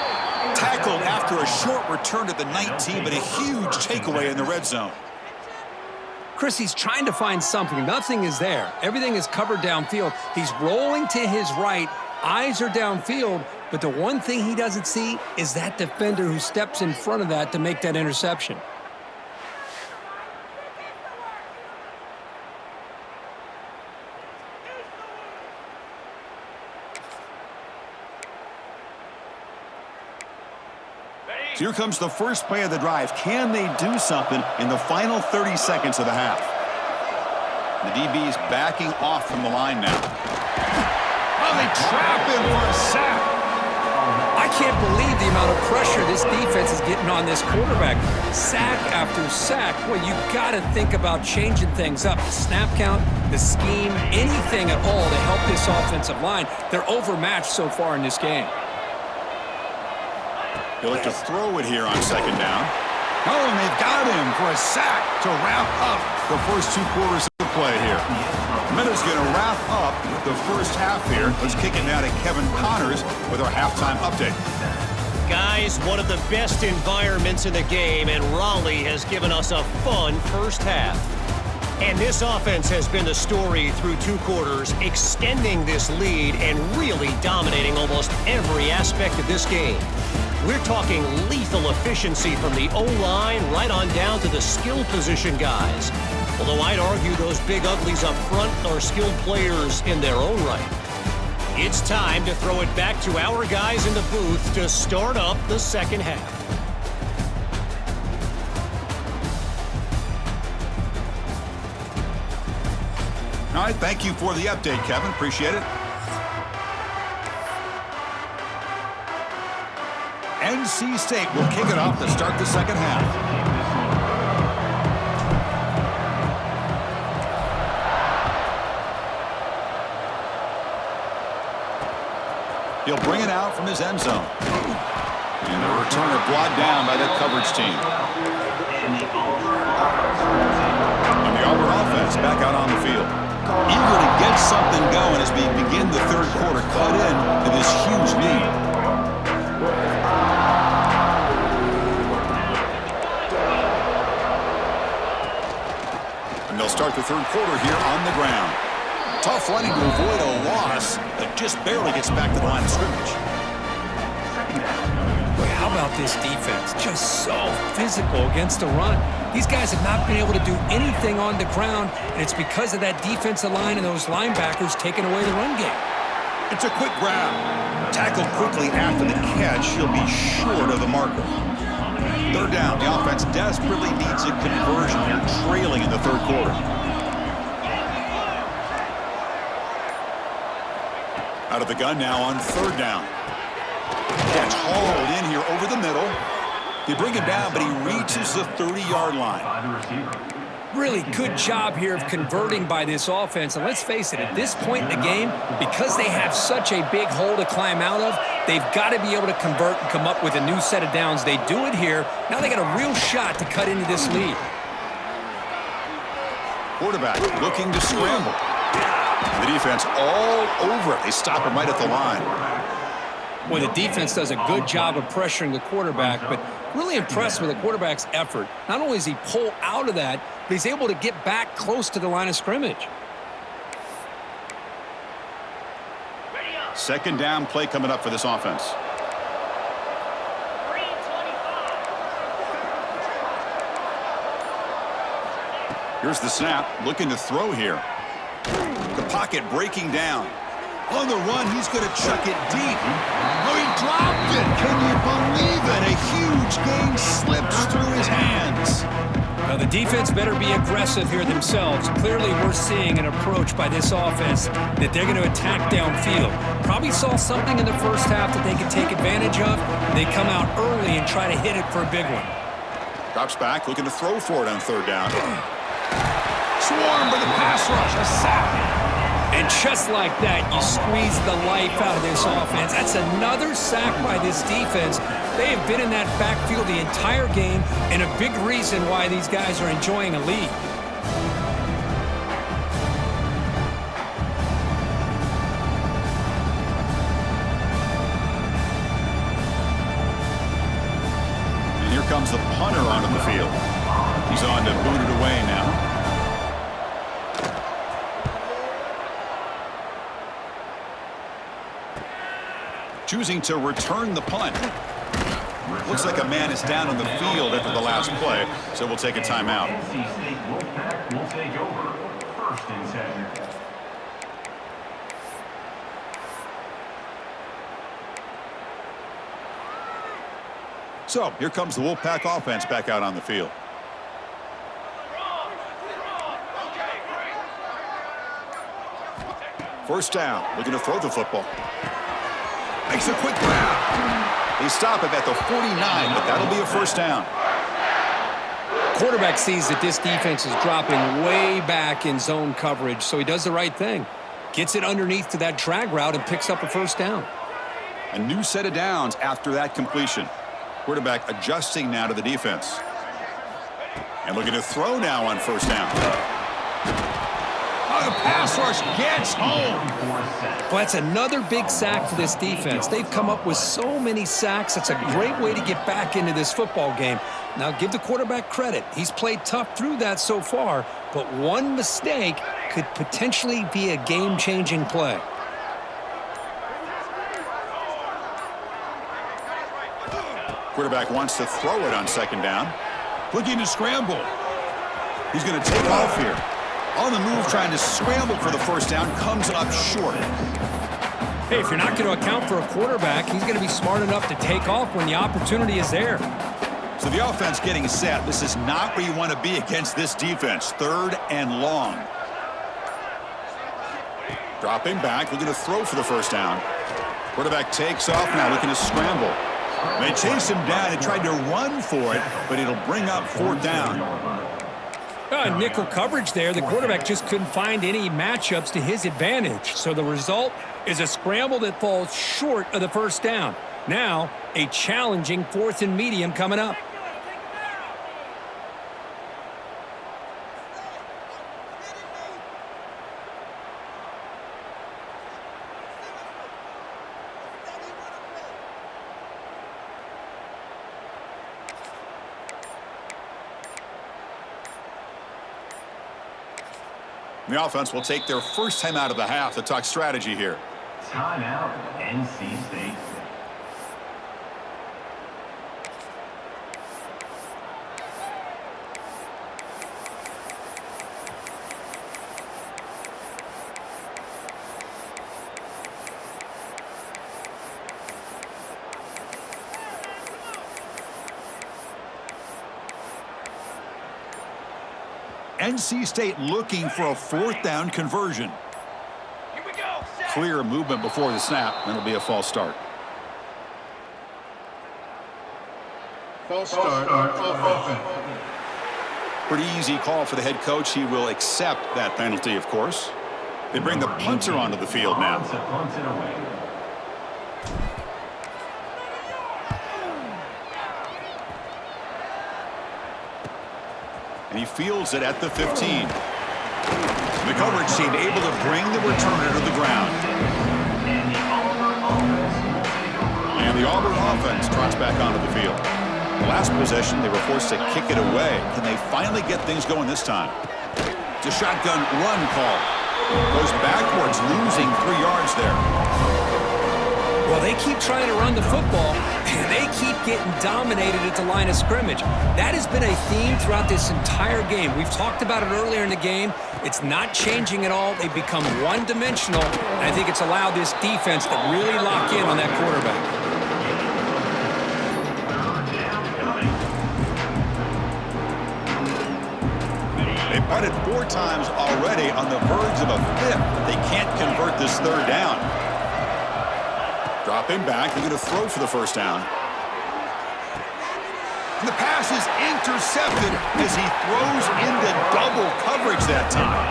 Tackled after a short return to the 19, but a huge takeaway in the red zone. Chris, he's trying to find something. Nothing is there. Everything is covered downfield. He's rolling to his right. Eyes are downfield. But the one thing he doesn't see is that defender who steps in front of that to make that interception. Here comes the first play of the drive. Can they do something in the final 30 seconds of the half? The DB's backing off from the line now. Oh, they trap him for a sack. I can't believe the amount of pressure this defense is getting on this quarterback. Sack after sack. Well, you got to think about changing things up. The snap count, the scheme, anything at all to help this offensive line. They're overmatched so far in this game. He'll look to throw it here on second down. Oh, and they've got him for a sack to wrap up the first 2 quarters of the play here. Minutes going to wrap up the first half here. Let's kick it now to Kevin Connors with our halftime update. Guys, one of the best environments in the game, and Raleigh has given us a fun first half. And this offense has been the story through 2 quarters, extending this lead and really dominating almost every aspect of this game. We're talking lethal efficiency from the O-line right on down to the skill position guys. Although I'd argue those big uglies up front are skilled players in their own right. It's time to throw it back to our guys in the booth to start up the second half. All right, thank you for the update, Kevin. Appreciate it. NC State will kick it off to start the second half. He'll bring it out from his end zone. And the returner brought down by the coverage team. And the Auburn offense back out on the field. Eager to get something going as we begin the third quarter, cut in to this huge lead. And they'll start the third quarter here on the ground. Tough running to avoid a loss, but just barely gets back to the line of scrimmage. How about this defense? Just so physical against the run. These guys have not been able to do anything on the ground, and it's because of that defensive line and those linebackers taking away the run game. It's a quick grab. Tackled quickly after the catch. He'll be short of the marker. Third down. The offense desperately needs a conversion here, trailing in the third quarter. Out of the gun now on third down. Catch hauled in here over the middle. They bring him down, but he reaches the 30-yard line. Really good job here of converting by this offense. And let's face it, at this point in the game, because they have such a big hole to climb out of, they've got to be able to convert and come up with a new set of downs. They do it here. Now they got a real shot to cut into this lead. Quarterback looking to scramble. The defense all over it. They stop him right at the line. Well, the defense does a good job of pressuring the quarterback, but really impressed with the quarterback's effort. Not only does he pull out of that, but he's able to get back close to the line of scrimmage. Second down play coming up for this offense. Here's the snap, looking to throw here. The pocket breaking down. On the run, he's going to chuck it deep. Oh, he dropped it. Can you believe it? A huge gain slips through his hands. Now, the defense better be aggressive here themselves. Clearly, we're seeing an approach by this offense that they're going to attack downfield. Probably saw something in the first half that they could take advantage of. They come out early and try to hit it for a big one. Drops back, looking to throw for it on third down. Swarmed by the pass rush. A sack. And just like that, you squeeze the life out of this offense. That's another sack by this defense. They have been in that backfield the entire game, and a big reason why these guys are enjoying a lead. And here comes the punter onto the field. He's on to boot it away now. Choosing to return the punt. Looks like a man is down on the field after the last play, so we'll take a timeout. NC State Wolfpack will take over. 1st and 10. So here comes the Wolfpack offense back out on the field. First down, looking to throw the football. Makes a quick grab. They stop him at the 49, but that'll be a first down. Quarterback sees that this defense is dropping way back in zone coverage, so he does the right thing. Gets it underneath to that drag route and picks up a first down. A new set of downs after that completion. Quarterback adjusting now to the defense. And looking to throw now on first down. Oh, the pass rush gets home. Well, that's another big sack for this defense. They've come up with so many sacks. It's a great way to get back into this football game. Now, give the quarterback credit. He's played tough through that so far, but one mistake could potentially be a game-changing play. Quarterback wants to throw it on second down. Looking to scramble. He's going to take off here. On the move, trying to scramble for the first down, comes up short. Hey, if you're not going to account for a quarterback, he's going to be smart enough to take off when the opportunity is there. So the offense getting set. This is not where you want to be against this defense. 3rd and long. Dropping back, looking to throw for the first down. Quarterback takes off now, looking to scramble. They chased him down and tried to run for it, but it'll bring up 4th down. Nickel coverage there. The quarterback just couldn't find any matchups to his advantage. So the result is a scramble that falls short of the first down. Now, a challenging 4th and medium coming up. The offense will take their first time out of the half to talk strategy here. Timeout, NC State. NC State looking for a 4th down conversion. Here we go. Clear movement before the snap, and it'll be a false start. False start. Offense. Pretty easy call for the head coach. He will accept that penalty, of course. They bring the punter onto the field now. Punted away. And he fields it at the 15. The coverage team able to bring the returner to the ground. And the Auburn offense trots back onto the field. The last possession, they were forced to kick it away. Can they finally get things going this time? It's a shotgun run call. Goes backwards, losing 3 yards there. Well, they keep trying to run the football, and they keep getting dominated at the line of scrimmage. That has been a theme throughout this entire game. We've talked about it earlier in the game. It's not changing at all. They've become one-dimensional, and I think it's allowed this defense to really lock in on that quarterback. They punted 4 times already, on the verge of a 5th. They can't convert this 3rd down. Dropping back, they're going to throw for the first down. The pass is intercepted as he throws into double coverage that time.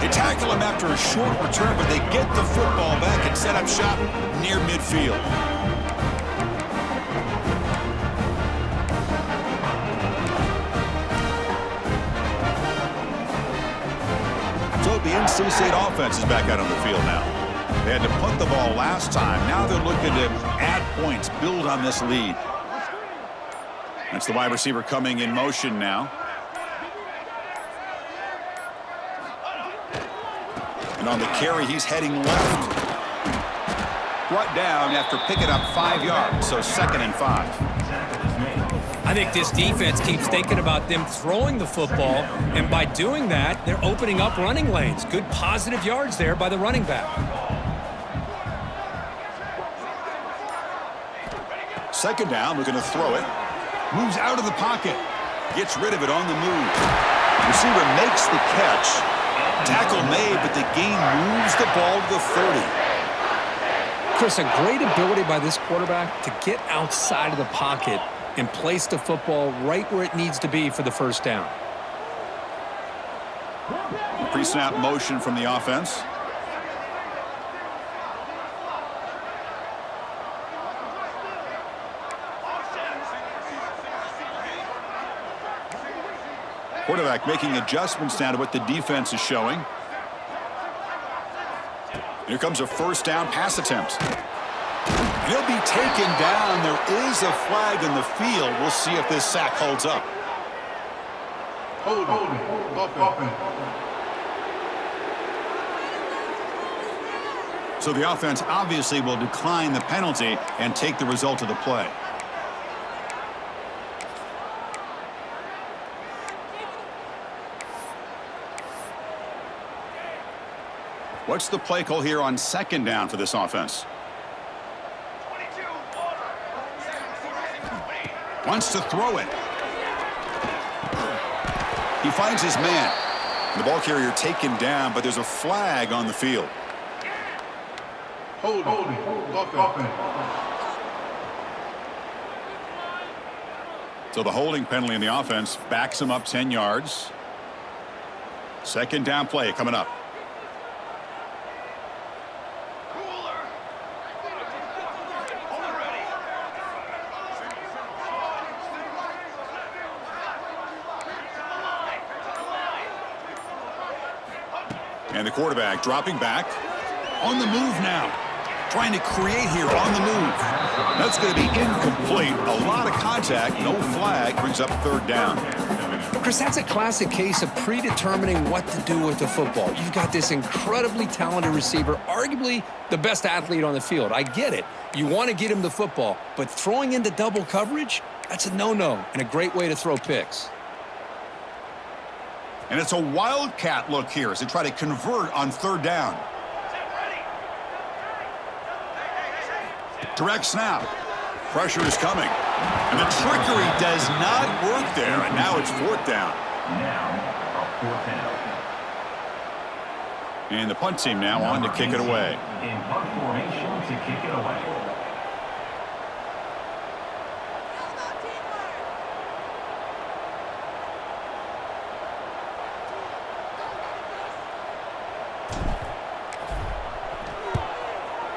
They tackle him after a short return, but they get the football back and set up shop near midfield. So the NC State offense is back out on the field now. They had to punt the ball last time. Now they're looking to add points, build on this lead. That's the wide receiver coming in motion now. And on the carry, he's heading left. Brought down after picking up 5 yards, so 2nd and 5. I think this defense keeps thinking about them throwing the football, and by doing that, they're opening up running lanes. Good positive yards there by the running back. 2nd down, we're going to throw it. Moves out of the pocket. Gets rid of it on the move. Receiver makes the catch. Tackle made, but the gain moves the ball to the 30. Chris, a great ability by this quarterback to get outside of the pocket and place the football right where it needs to be for the 1st down. Pre-snap motion from the offense. Quarterback making adjustments now to what the defense is showing. Here comes a 1st down pass attempt. He'll be taken down. There is a flag in the field. We'll see if this sack holds up. So the offense obviously will decline the penalty and take the result of the play. What's the play call here on 2nd down for this offense? Wants to throw it. He finds his man. The ball carrier taken down, but there's a flag on the field. So the holding penalty in the offense backs him up 10 yards. 2nd down play coming up. And the quarterback dropping back. On the move now. Trying to create here on the move. That's going to be incomplete. A lot of contact. No flag. Brings up 3rd down. Chris, that's a classic case of predetermining what to do with the football. You've got this incredibly talented receiver, arguably the best athlete on the field. I get it. You want to get him the football, but throwing into double coverage, that's a no-no and a great way to throw picks. And it's a wildcat look here as they try to convert on 3rd down. Direct snap. Pressure is coming. And the trickery does not work there. And now it's 4th down. And the punt team now on to kick it away. In punt formation to kick it away.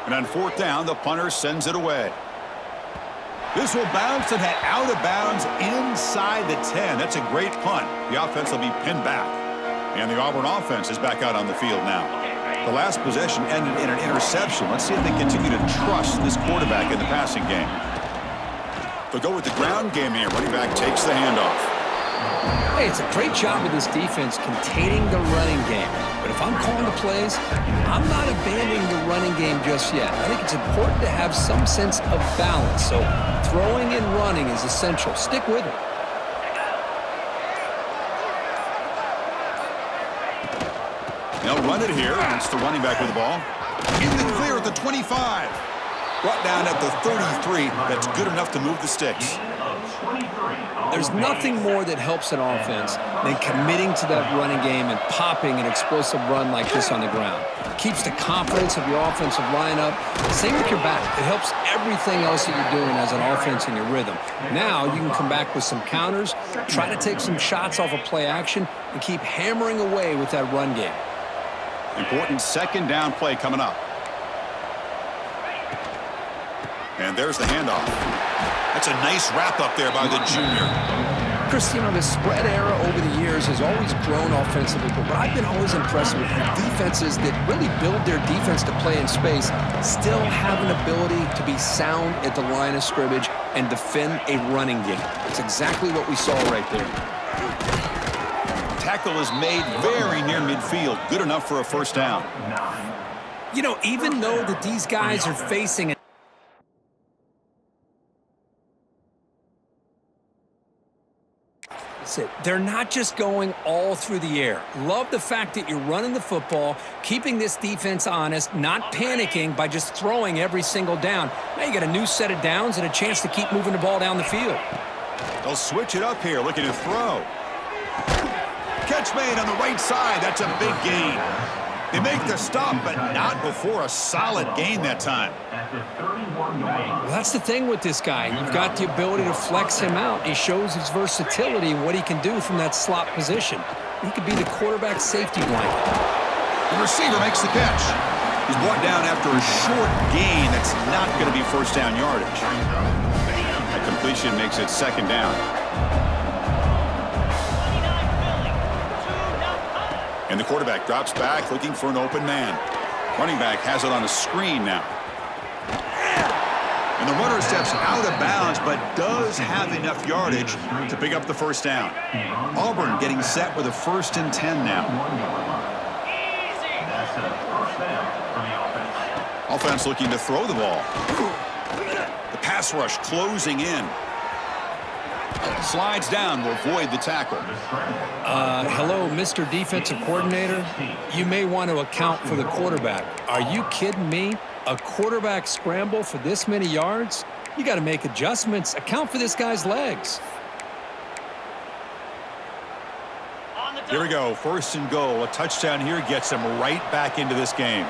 And on 4th down, the punter sends it away. This will bounce and head out of bounds inside the 10. That's a great punt. The offense will be pinned back. And the Auburn offense is back out on the field now. The last possession ended in an interception. Let's see if they continue to trust this quarterback in the passing game. They'll go with the ground game here. Running back takes the handoff. Hey, it's a great job with this defense containing the running game. But if I'm calling the plays, I'm not abandoning the running game just yet. I think it's important to have some sense of balance. So throwing and running is essential. Stick with it. They'll run it here. It's the running back with the ball. In the clear at the 25. Brought down at the 33. That's good enough to move the sticks. There's nothing more that helps an offense than committing to that running game and popping an explosive run like this on the ground. It keeps the confidence of your offensive lineup. Same with your back. It helps everything else that you're doing as an offense in your rhythm. Now you can come back with some counters, try to take some shots off of play action, and keep hammering away with that run game. Important second down play coming up. And there's the handoff. That's a nice wrap up there by the junior. Chris, you know, the spread era over the years has always grown offensively, but what I've been always impressed with defenses that really build their defense to play in space still have an ability to be sound at the line of scrimmage and defend a running game. It's exactly what we saw right there. Tackle is made very near midfield. Good enough for a first down. You know, even though that these guys are facing they're not just going all through the air. Love the fact that you're running the football, keeping this defense honest, not panicking by just throwing every single down. Now you got a new set of downs and a chance to keep moving the ball down the field. They'll switch it up here, looking to throw. Catch made on the right side. That's a big gain. They make the stop, but not before a solid gain that time. Well, that's the thing with this guy. You've got the ability to flex him out. He shows his versatility and what he can do from that slot position. He could be the quarterback safety blanket. The receiver makes the catch. He's brought down after a short gain that's not going to be first down yardage. That completion makes it second down. And the quarterback drops back looking for an open man. Running back has it on a screen now. And the runner steps out of bounds but does have enough yardage to pick up the first down. Auburn getting set with a 1st and 10 now. Offense looking to throw the ball. The pass rush closing in. Slides down will avoid the tackle. Hello, Mr. Defensive Coordinator. You may want to account for the quarterback. Are you kidding me? A quarterback scramble for this many yards? You got to make adjustments. Account for this guy's legs. Here we go. 1st and goal. A touchdown here gets them right back into this game.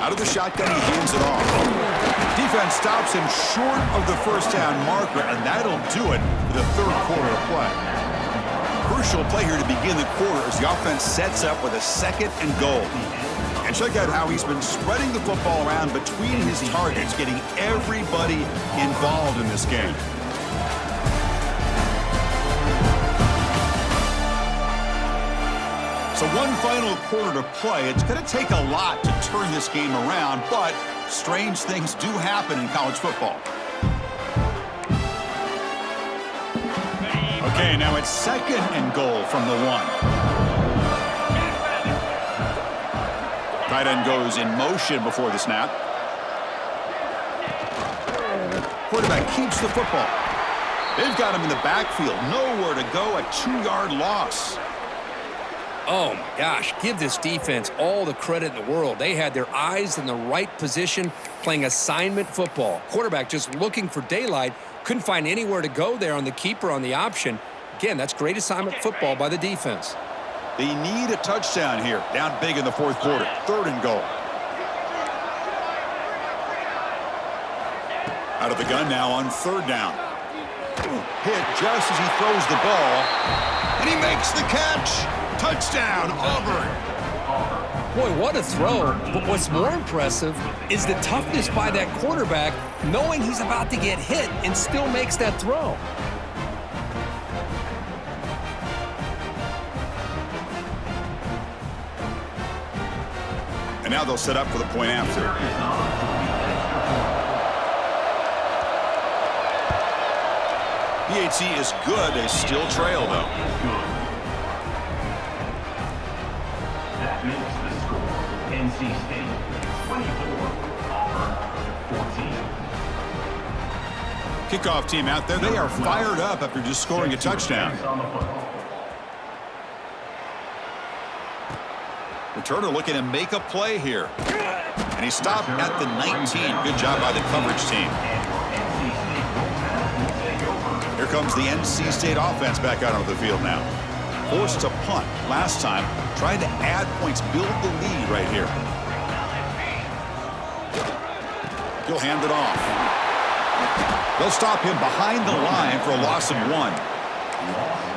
Out of the shotgun, he hands it off. Defense stops him short of the first down marker, and that'll do it for the 3rd quarter of play. Crucial play here to begin the quarter as the offense sets up with a 2nd and goal. And check out how he's been spreading the football around between his targets, getting everybody involved in this game. So one final quarter to play. It's going to take a lot to turn this game around, but strange things do happen in college football. Okay, now it's 2nd and goal from the 1. Tight end goes in motion before the snap. Quarterback keeps the football. They've got him in the backfield. Nowhere to go, a 2-yard loss. Oh, my gosh, give this defense all the credit in the world. They had their eyes in the right position, playing assignment football. Quarterback just looking for daylight, couldn't find anywhere to go there on the keeper on the option. Again, that's great assignment football by the defense. They need a touchdown here, down big in the 4th quarter. 3rd and goal. Out of the gun now on 3rd down. Hit just as he throws the ball, and he makes the catch. Touchdown, Auburn. Boy, what a throw. But what's more impressive is the toughness by that quarterback, knowing he's about to get hit and still makes that throw. And now they'll set up for the point after. PHC is good. They still trail, though. That makes the score NC State 24, Auburn 14. Kickoff team out there. They are fired up after just scoring a touchdown. Returner looking to make a play here. And he stopped at the 19. Good job by the coverage team. comes the NC State offense back out onto the field now. Forced to punt last time, trying to add points, build the lead right here. He'll hand it off. They'll stop him behind the line for a loss of 1.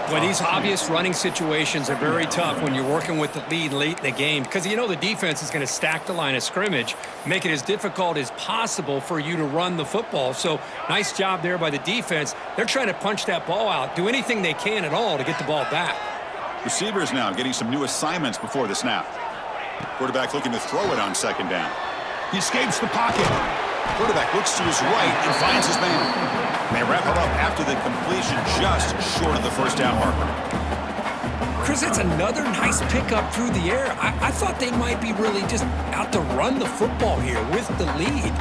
Well, these obvious running situations are very tough when you're working with the lead late in the game because you know the defense is going to stack the line of scrimmage, make it as difficult as possible for you to run the football. So nice job there by the defense. They're trying to punch that ball out, do anything they can at all to get the ball back. Receivers now getting some new assignments before the snap. Quarterback looking to throw it on second down. He escapes the pocket. Quarterback looks to his right and finds his man. And they wrap it up after the completion just short of the first down marker. Chris, it's another nice pickup through the air. I thought they might be really just out to run the football here with the lead.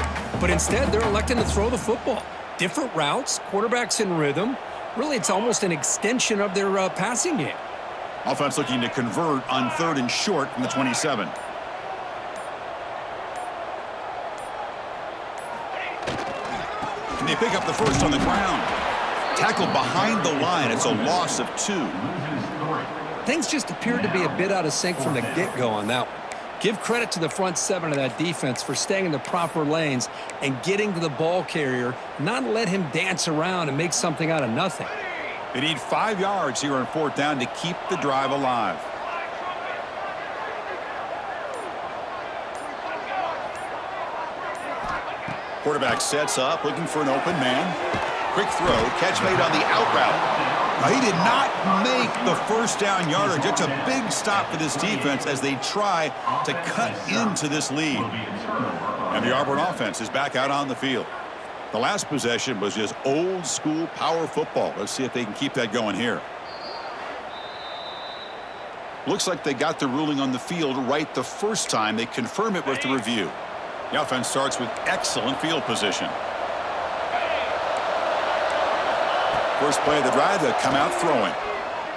But instead, they're electing to throw the football. Different routes, quarterbacks in rhythm. Really, it's almost an extension of their passing game. Offense looking to convert on 3rd and short from the 27. And they pick up the first on the ground. Tackled behind the line. It's a loss of 2. Things just appeared to be a bit out of sync from the get-go on that one. Give credit to the front 7 of that defense for staying in the proper lanes and getting to the ball carrier, not let him dance around and make something out of nothing. They need 5 yards here on 4th down to keep the drive alive. Quarterback sets up, looking for an open man. Quick throw, catch made on the out route. Now, he did not make the first down yardage. It's a big stop for this defense as they try to cut into this lead. And the Auburn offense is back out on the field. The last possession was just old school power football. Let's see if they can keep that going here. Looks like they got the ruling on the field right the first time. They confirm it with the review. The offense starts with excellent field position. First play of the drive, they'll come out throwing.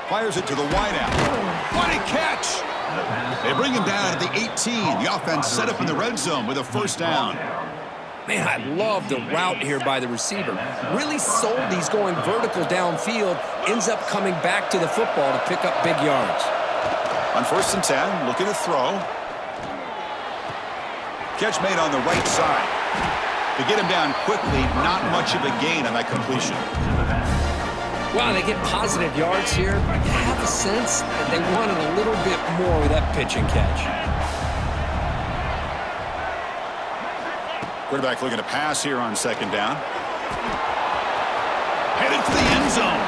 Fires it to the wideout. What a catch! They bring him down at the 18. The offense set up in the red zone with a first down. Man, I love the route here by the receiver. Really sold these going vertical downfield. Ends up coming back to the football to pick up big yards. On 1st and 10, looking to throw. Catch made on the right side. To get him down quickly, not much of a gain on that completion. Wow, they get positive yards here, but I have a sense that they wanted a little bit more with that pitch and catch. Quarterback looking to pass here on 2nd down. Headed for the end zone.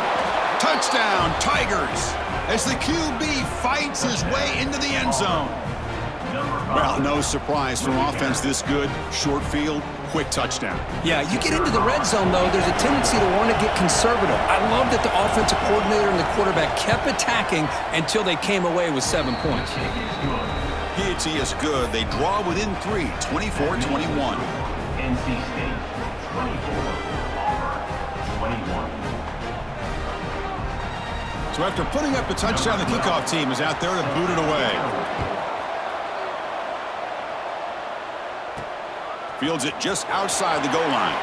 Touchdown, Tigers, as the QB fights his way into the end zone. Well, no surprise from offense this good. Short field, quick touchdown. Yeah, you get into the red zone, though, there's a tendency to want to get conservative. I love that the offensive coordinator and the quarterback kept attacking until they came away with 7 points. PAT is good. They draw within 3, 24-21. NC State, 24. Auburn, 21. So after putting up a touchdown, the kickoff team is out there to boot it away. Fields it just outside the goal line.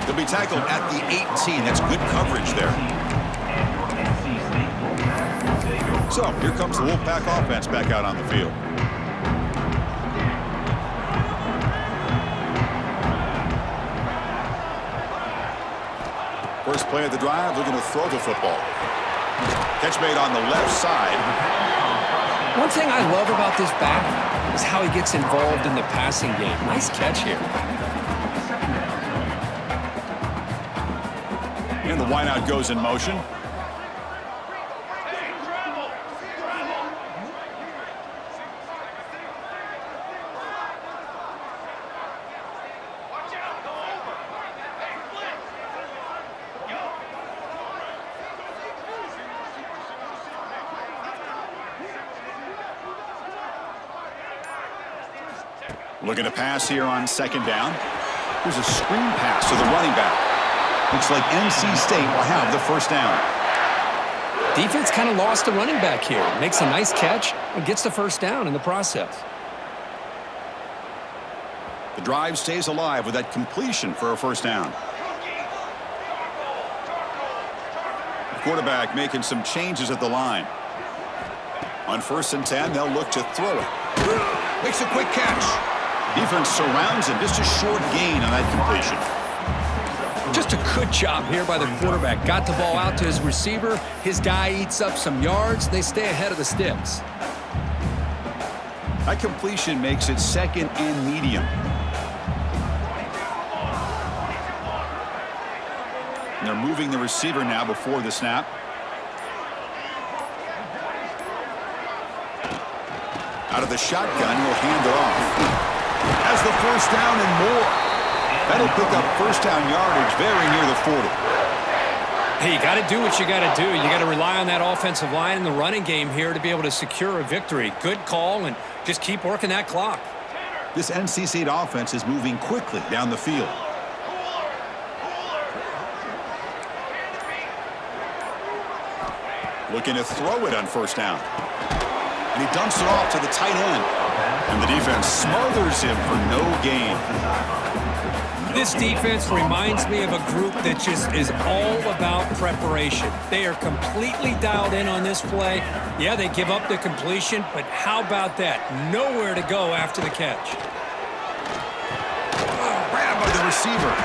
They'll be tackled at the 18. That's good coverage there. So here comes the Wolfpack offense back out on the field. First play of the drive, looking to throw the football. Catch made on the left side. One thing I love about this back is how he gets involved in the passing game. Nice catch here. And the wideout goes in motion. Looking to pass here on 2nd down. Here's a screen pass to the running back. Looks like NC State will have the first down. Defense kind of lost a running back here. Makes a nice catch and gets the first down in the process. The drive stays alive with that completion for a first down. Quarterback making some changes at the line. On 1st and 10, they'll look to throw it. Makes a quick catch. Defense surrounds him. Just a short gain on that completion. Just a good job here by the quarterback. Got the ball out to his receiver. His guy eats up some yards. They stay ahead of the sticks. That completion makes it 2nd and medium. And they're moving the receiver now before the snap. Out of the shotgun, he'll hand it off. Has the 1st down and more. That'll pick up 1st down yardage very near the 40. Hey, you got to do what you got to do. You got to rely on that offensive line in the running game here to be able to secure a victory. Good call, and just keep working that clock. This NC State offense is moving quickly down the field. Looking to throw it on 1st down. And he dumps it off to the tight end. And the defense smothers him for no gain. This defense reminds me of a group that just is all about preparation. They are completely dialed in on this play. Yeah, they give up the completion, but how about that? Nowhere to go after the catch. Grabbed by the receiver.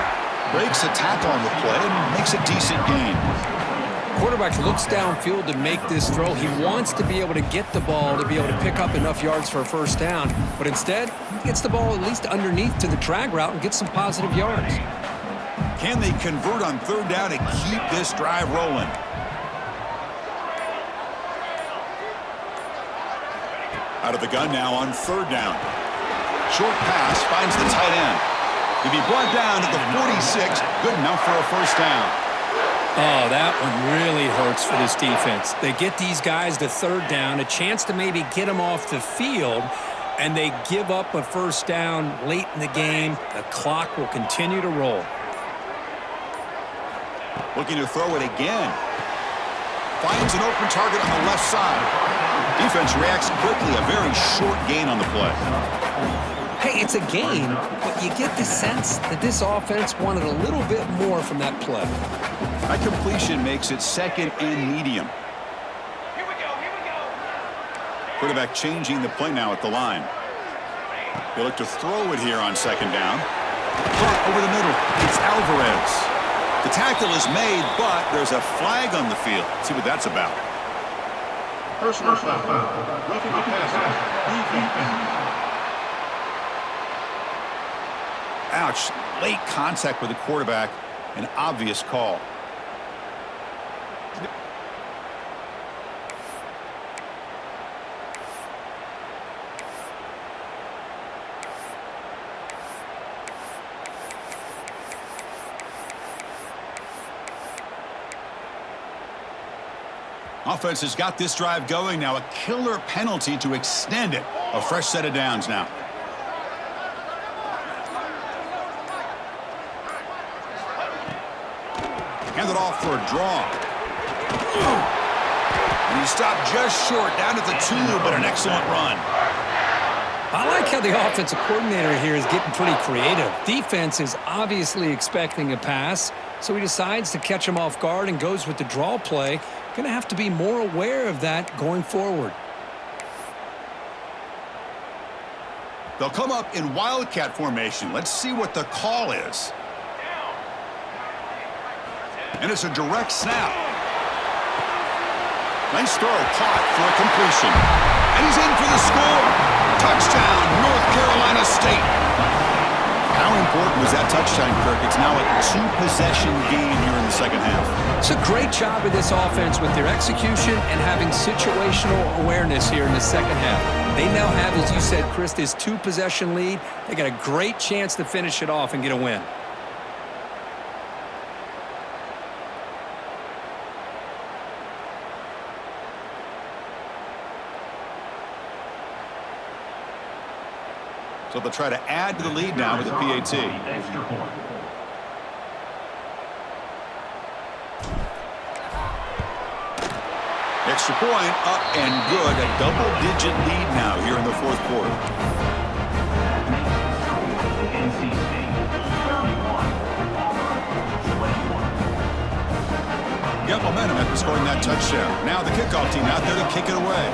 Breaks a tackle on the play and makes a decent gain. Quarterback looks downfield to make this throw. He wants to be able to get the ball to be able to pick up enough yards for a 1st down, but instead he gets the ball at least underneath to the drag route and gets some positive yards. Can they convert on 3rd down and keep this drive rolling? Out of the gun now on 3rd down. Short pass finds the tight end. He'll be brought down at the 46. Good enough for a 1st down. Oh, that one really hurts for this defense. They get these guys to 3rd down, a chance to maybe get them off the field, and they give up a 1st down late in the game. The clock will continue to roll. Looking to throw it again. Finds an open target on the left side. Defense reacts quickly. A very short gain on the play. Hey, it's a gain, but you get the sense that this offense wanted a little bit more from that play. That completion makes it 2nd and medium. Here we go. Quarterback changing the play now at the line. They look to throw it here on 2nd down. Put it over the middle. It's Alvarez. The tackle is made, but there's a flag on the field. Let's see what that's about. Personal foul. Roughing the passer. Defense. Ouch. Late contact with the quarterback. An obvious call. Offense has got this drive going now. A killer penalty to extend it. A fresh set of downs now. Hand it off for a draw. And he stopped just short, down at the 2, but an excellent run. I like how the offensive coordinator here is getting pretty creative. Defense is obviously expecting a pass, so he decides to catch him off guard and goes with the draw play. Going to have to be more aware of that going forward. They'll come up in wildcat formation. Let's see what the call is. And it's a direct snap. Nice throw, caught for a completion. And he's in for the score. Touchdown, North Carolina State. How important was that touchdown, Kirk? It's now a 2-possession game here in the 2nd half. It's a great job of this offense with their execution and having situational awareness here in the 2nd half. They now have, as you said, Chris, this 2-possession lead. They got a great chance to finish it off and get a win. So they'll try to add to the lead now with the PAT. Extra point. Extra point up and good. A double-digit lead now here in the 4th quarter. NC State 31, Auburn 21. Got momentum at the in scoring that touchdown. Now the kickoff team out there to kick it away.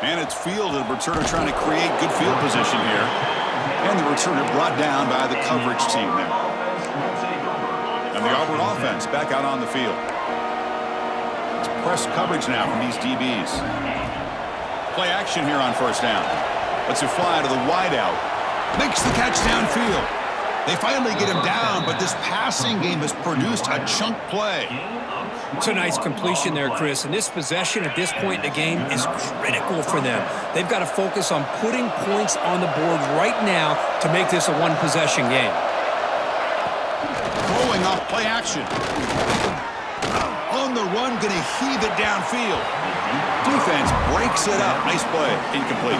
And it's fielded. Returner trying to create good field position here. And the returner brought down by the coverage team there. And the Auburn offense back out on the field. It's press coverage now from these DBs. Play action here on first down. Lets it fly to the wideout. Makes the catch downfield. They finally get him down, but this passing game has produced a chunk play. It's a nice completion there, Chris. And this possession at this point in the game is critical for them. They've got to focus on putting points on the board right now to make this a one-possession game. Throwing off play action. On the run, going to heave it downfield. Defense breaks it up. Nice play. Incomplete.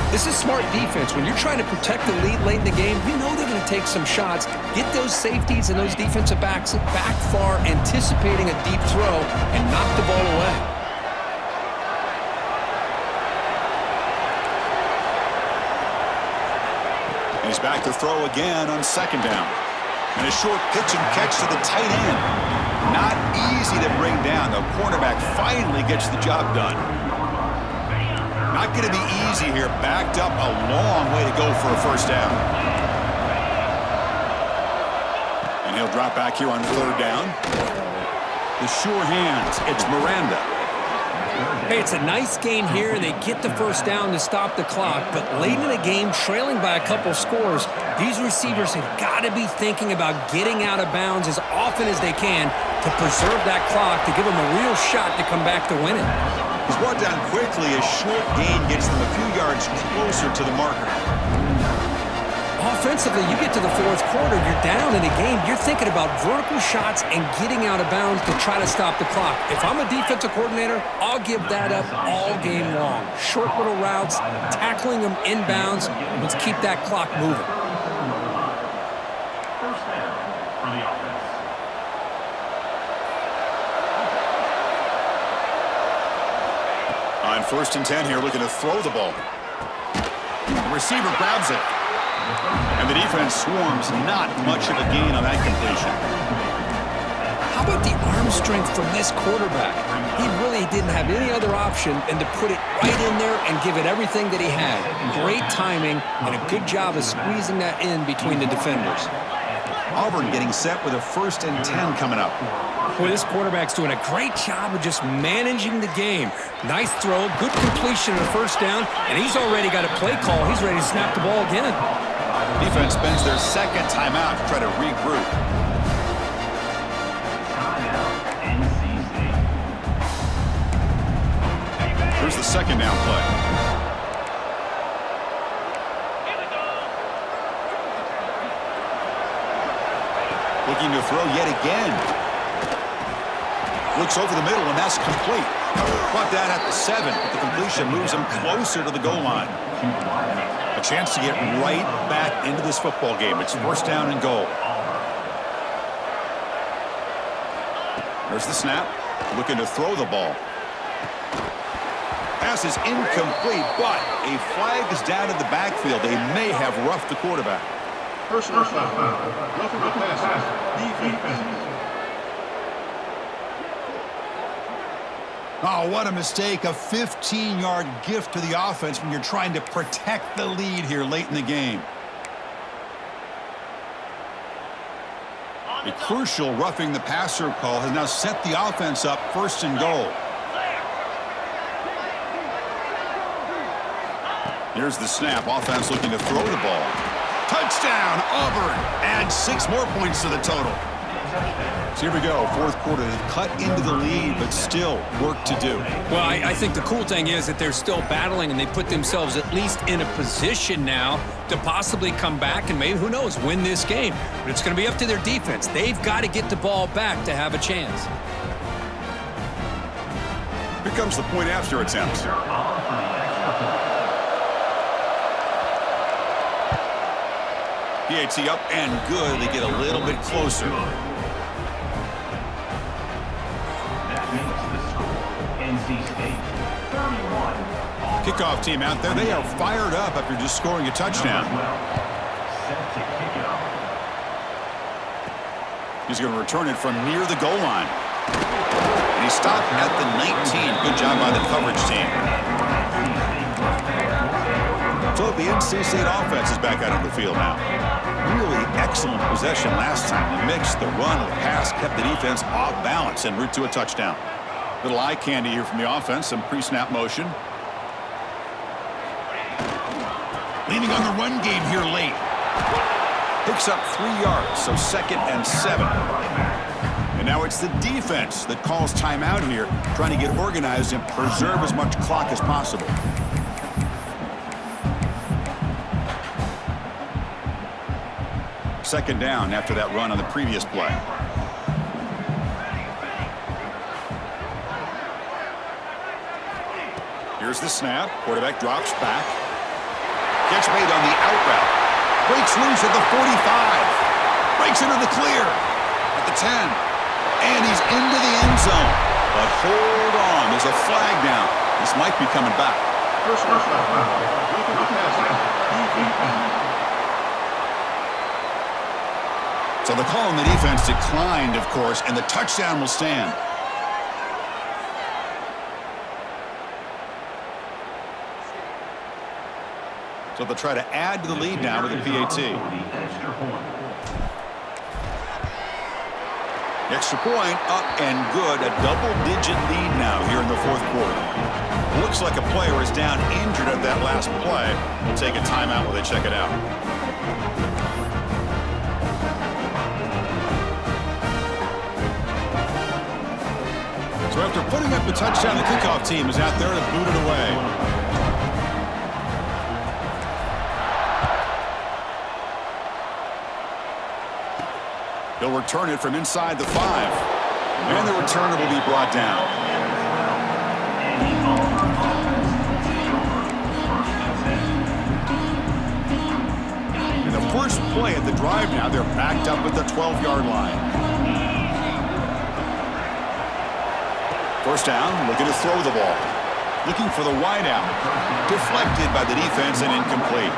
This is smart defense. When you're trying to protect the lead late in the game, you know they're going to take some shots, get those safeties and those defensive backs back far, anticipating a deep throw, and knock the ball away. And he's back to throw again on second down. And a short pitch and catch to the tight end. Not easy to bring down. The cornerback finally gets the job done. Not going to be easy here. Backed up a long way to go for a first down. And he'll drop back here on third down. The sure hands. It's Miranda. Hey, it's a nice gain here, and they get the first down to stop the clock. But late in the game, trailing by a couple scores, these receivers have got to be thinking about getting out of bounds as often as they can to preserve that clock, to give them a real shot to come back to win it. He's brought down quickly. A short gain gets them a few yards closer to the marker. Offensively, you get to the fourth quarter, you're down in the game. You're thinking about vertical shots and getting out of bounds to try to stop the clock. If I'm a defensive coordinator, I'll give that up all game long. Short little routes, tackling them inbounds. Let's keep that clock moving. First down for the offense. On 1st and 10 here, looking to throw the ball. The receiver grabs it. And the defense swarms. Not much of a gain on that completion. How about the arm strength from this quarterback? He really didn't have any other option than to put it right in there and give it everything that he had. Great timing and a good job of squeezing that in between the defenders. Auburn getting set with a 1st and 10 coming up. Boy, this quarterback's doing a great job of just managing the game. Nice throw, good completion of the first down, and he's already got a play call. He's ready to snap the ball again. Defense spends their second timeout to try to regroup. Here's the second down play. Looking to throw yet again. Looks over the middle, and that's complete. Brought down at the 7, but the completion moves him closer to the goal line. A chance to get right back into this football game. It's 1st down and goal. There's the snap. Looking to throw the ball. Pass is incomplete, but a flag is down in the backfield. They may have roughed the quarterback. Personal foul. Roughing the passer. Defense. Oh, what a mistake. A 15-yard gift to the offense when you're trying to protect the lead here late in the game. A crucial roughing the passer call has now set the offense up 1st and goal. Here's the snap. Offense looking to throw the ball. Touchdown, Auburn. Add 6 more points to the total. So here we go, 4th quarter. They've cut into the lead, but still work to do. Well, I think the cool thing is that they're still battling, and they put themselves at least in a position now to possibly come back and maybe, who knows, win this game. But it's going to be up to their defense. They've got to get the ball back to have a chance. Here comes the point after attempt. PAT up and good. They get a little bit closer. That makes the score NC State 31. Kickoff team out there. They are fired up after just scoring a touchdown. He's going to return it from near the goal line. And he stopped at the 19. Good job by the coverage team. So the NC State offense is back out on the field now. Really excellent possession last time. The mix, the run, the pass kept the defense off balance en route to a touchdown. Little eye candy here from the offense. Some pre-snap motion. Leaning on the run game here late. Picks up 3 yards, so 2nd and 7. And now it's the defense that calls timeout here, trying to get organized and preserve as much clock as possible. Second down after that run on the previous play. Here's the snap. Quarterback drops back. Gets made on the out route. Breaks loose at the 45. Breaks into the clear at the 10. And he's into the end zone. But hold on. There's a flag down. This might be coming back. First down. Looking to pass. So the call on the defense declined, of course, and the touchdown will stand. So they'll try to add to the lead now with a PAT. Extra point up and good. A double-digit lead now here in the fourth quarter. Looks like a player is down injured at that last play. We'll take a timeout while they check it out. So after putting up the touchdown, the kickoff team is out there to boot it away. He'll return it from inside the 5. And the returner will be brought down. In the first play of the drive now, they're backed up at the 12-yard line. First down, looking to throw the ball. Looking for the wideout. Deflected by the defense and incomplete.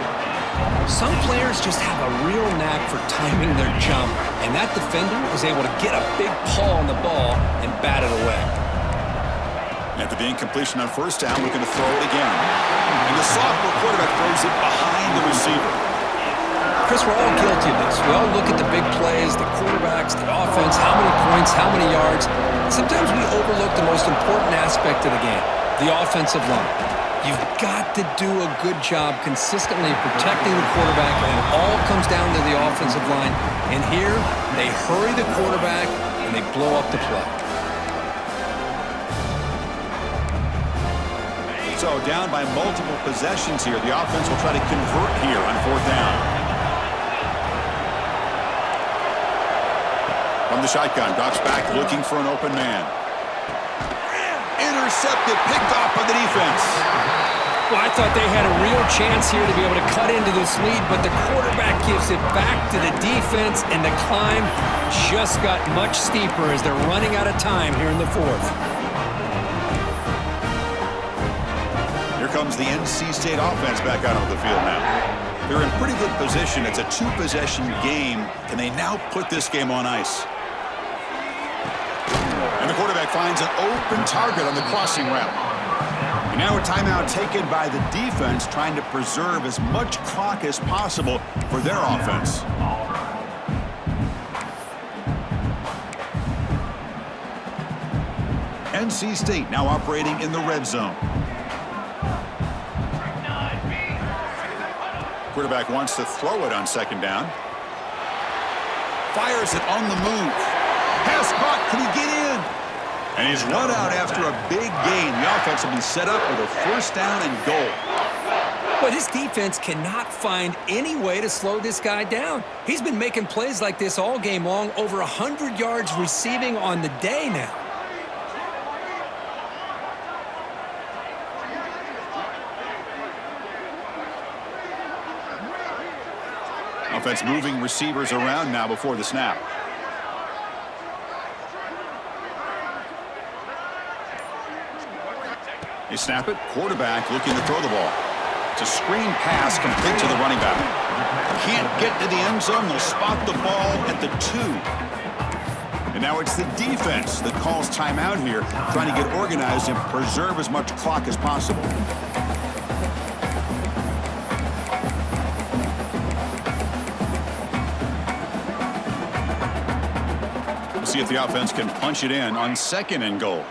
Some players just have a real knack for timing their jump, and that defender was able to get a big paw on the ball and bat it away. After the incompletion on first down, looking to throw it again. And the sophomore quarterback throws it behind the receiver. Chris, we're all guilty of this. We all look at the big plays, the quarterbacks, the offense, how many points, how many yards. Sometimes we overlook the most important aspect of the game, the offensive line. You've got to do a good job consistently protecting the quarterback, and it all comes down to the offensive line. And here, they hurry the quarterback, and they blow up the play. So down by multiple possessions here, the offense will try to convert here on fourth down. From the shotgun, drops back looking for an open man. Intercepted, picked off by the defense. Well, I thought they had a real chance here to be able to cut into this lead, but the quarterback gives it back to the defense, and the climb just got much steeper as they're running out of time here in the fourth. Here comes the NC State offense back out on the field now. They're in pretty good position. It's a two-possession game. Can they now put this game on ice? And the quarterback finds an open target on the crossing route. And now a timeout taken by the defense, trying to preserve as much clock as possible for their offense. NC State now operating in the red zone. Quarterback wants to throw it on second down. Fires it on the move. Pass caught. Can he get in? And he's run out after a big gain. The offense will be set up with a first down and goal. But his defense cannot find any way to slow this guy down. He's been making plays like this all game long, over 100 yards receiving on the day now. Offense moving receivers around now before the snap. They snap it. Quarterback looking to throw the ball. It's a screen pass complete to the running back. Can't get to the end zone. They'll spot the ball at the 2. And now it's the defense that calls timeout here, trying to get organized and preserve as much clock as possible. We'll see if the offense can punch it in on 2nd and goal.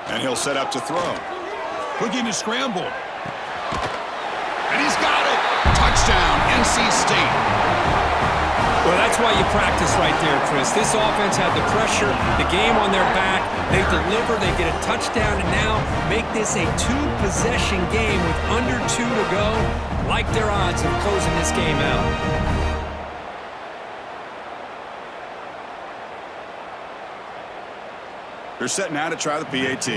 And he'll set up to throw. Looking to scramble. And he's got it. Touchdown, NC State. Well, that's why you practice right there, Chris. This offense had the pressure, the game on their back. They deliver, they get a touchdown, and now make this a 2-possession game with under 2 to go. Like their odds of closing this game out. They're set now to try the PAT.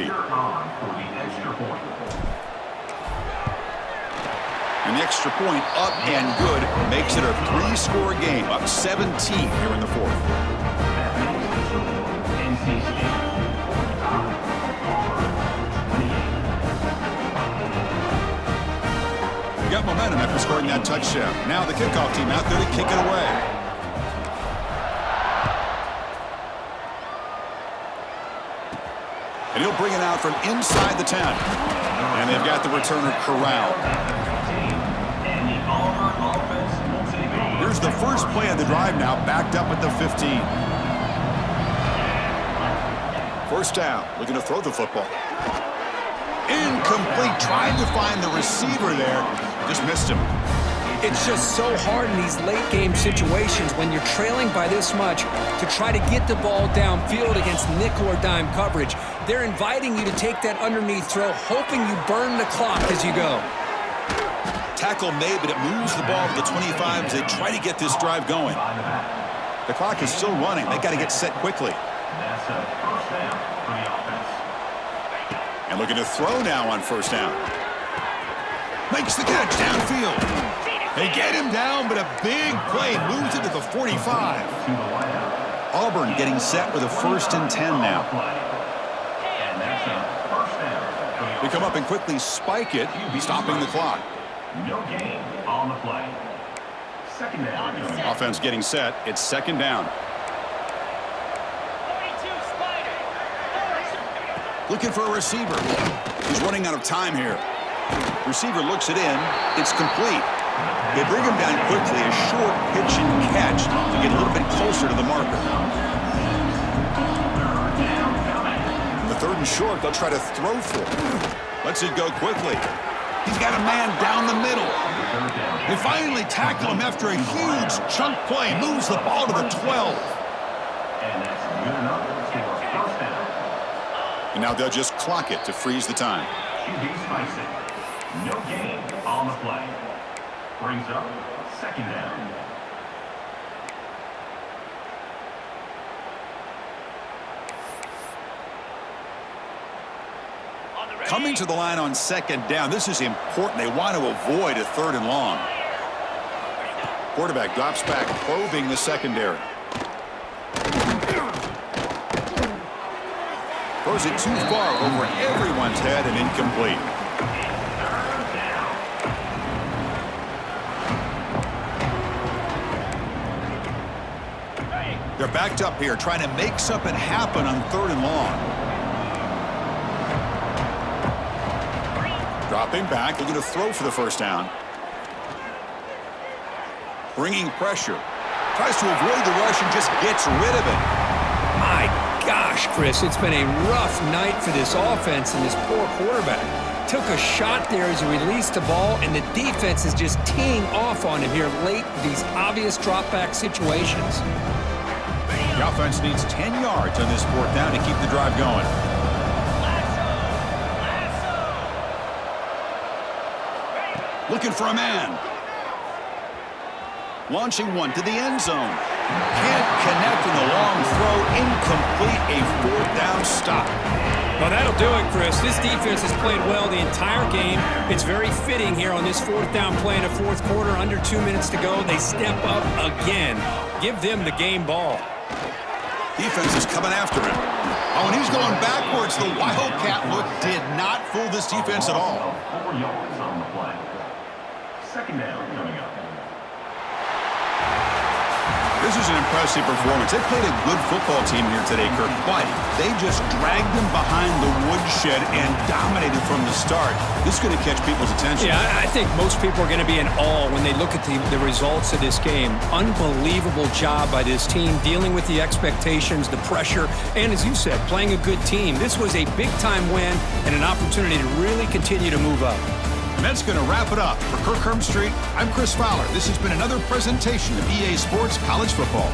And the extra point up and good makes it a 3-score game, up 17 here in the 4th. Got momentum after scoring that touchdown. Now the kickoff team out there to kick it away. And he'll bring it out from inside the 10. And they've got the returner corralled. Here's the first play of the drive now, backed up at the 15. First down, looking to throw the football. Incomplete, trying to find the receiver there. Just missed him. It's just so hard in these late-game situations when you're trailing by this much to try to get the ball downfield against nickel or dime coverage. They're inviting you to take that underneath throw, hoping you burn the clock as you go. Tackle made, but it moves the ball to the 25 as they try to get this drive going. The clock is still running. They got to get set quickly. And looking to throw now on first down. Makes the catch downfield. They get him down, but a big play moves it to the 45. Auburn getting set with a 1st and 10 now. They come up and quickly spike it, stopping the clock. No gain on the play. 2nd down. Offense getting set. It's 2nd down. Looking for a receiver. He's running out of time here. Receiver looks it in. It's complete. They bring him down quickly. A short pitch and catch to get a little bit closer to the marker. The 3rd and short, they'll try to throw for it. Lets it go quickly. He's got a man down the middle. They finally tackle him after a huge chunk play. Moves the ball to the 12. And that's good enough for first down. And now they'll just clock it to freeze the time. QB spicy. No gain on the play. Brings up 2nd down. Coming to the line on 2nd down. This is important. They want to avoid a 3rd and long. Quarterback drops back, probing the secondary. Throws it too far over everyone's head and incomplete. They're backed up here, trying to make something happen on 3rd and long. Dropping back, looking to throw for the first down. Bringing pressure. Tries to avoid the rush and just gets rid of it. My gosh, Chris, it's been a rough night for this offense and this poor quarterback. Took a shot there as he released the ball, and the defense is just teeing off on him here late in these obvious drop-back situations. The offense needs 10 yards on this 4th down to keep the drive going. Looking for a man. Launching one to the end zone. Can't connect in the long throw. Incomplete. A 4th down stop. Well, that'll do it, Chris. This defense has played well the entire game. It's very fitting here on this 4th down play in the 4th quarter. Under 2 minutes to go. They step up again. Give them the game ball. Defense is coming after him. Oh, and he's going backwards. The Wildcat look did not fool this defense at all. 4 yards on the play. 2nd down coming up. This is an impressive performance. They played a good football team here today, Kirk, but they just dragged them behind the woodshed and dominated from the start. This is going to catch people's attention. Yeah, I think most people are going to be in awe when they look at the results of this game. Unbelievable job by this team, dealing with the expectations, the pressure, and as you said, playing a good team. This was a big-time win and an opportunity to really continue to move up. And that's going to wrap it up. For Kirk Street, I'm Chris Fowler. This has been another presentation of EA Sports College Football.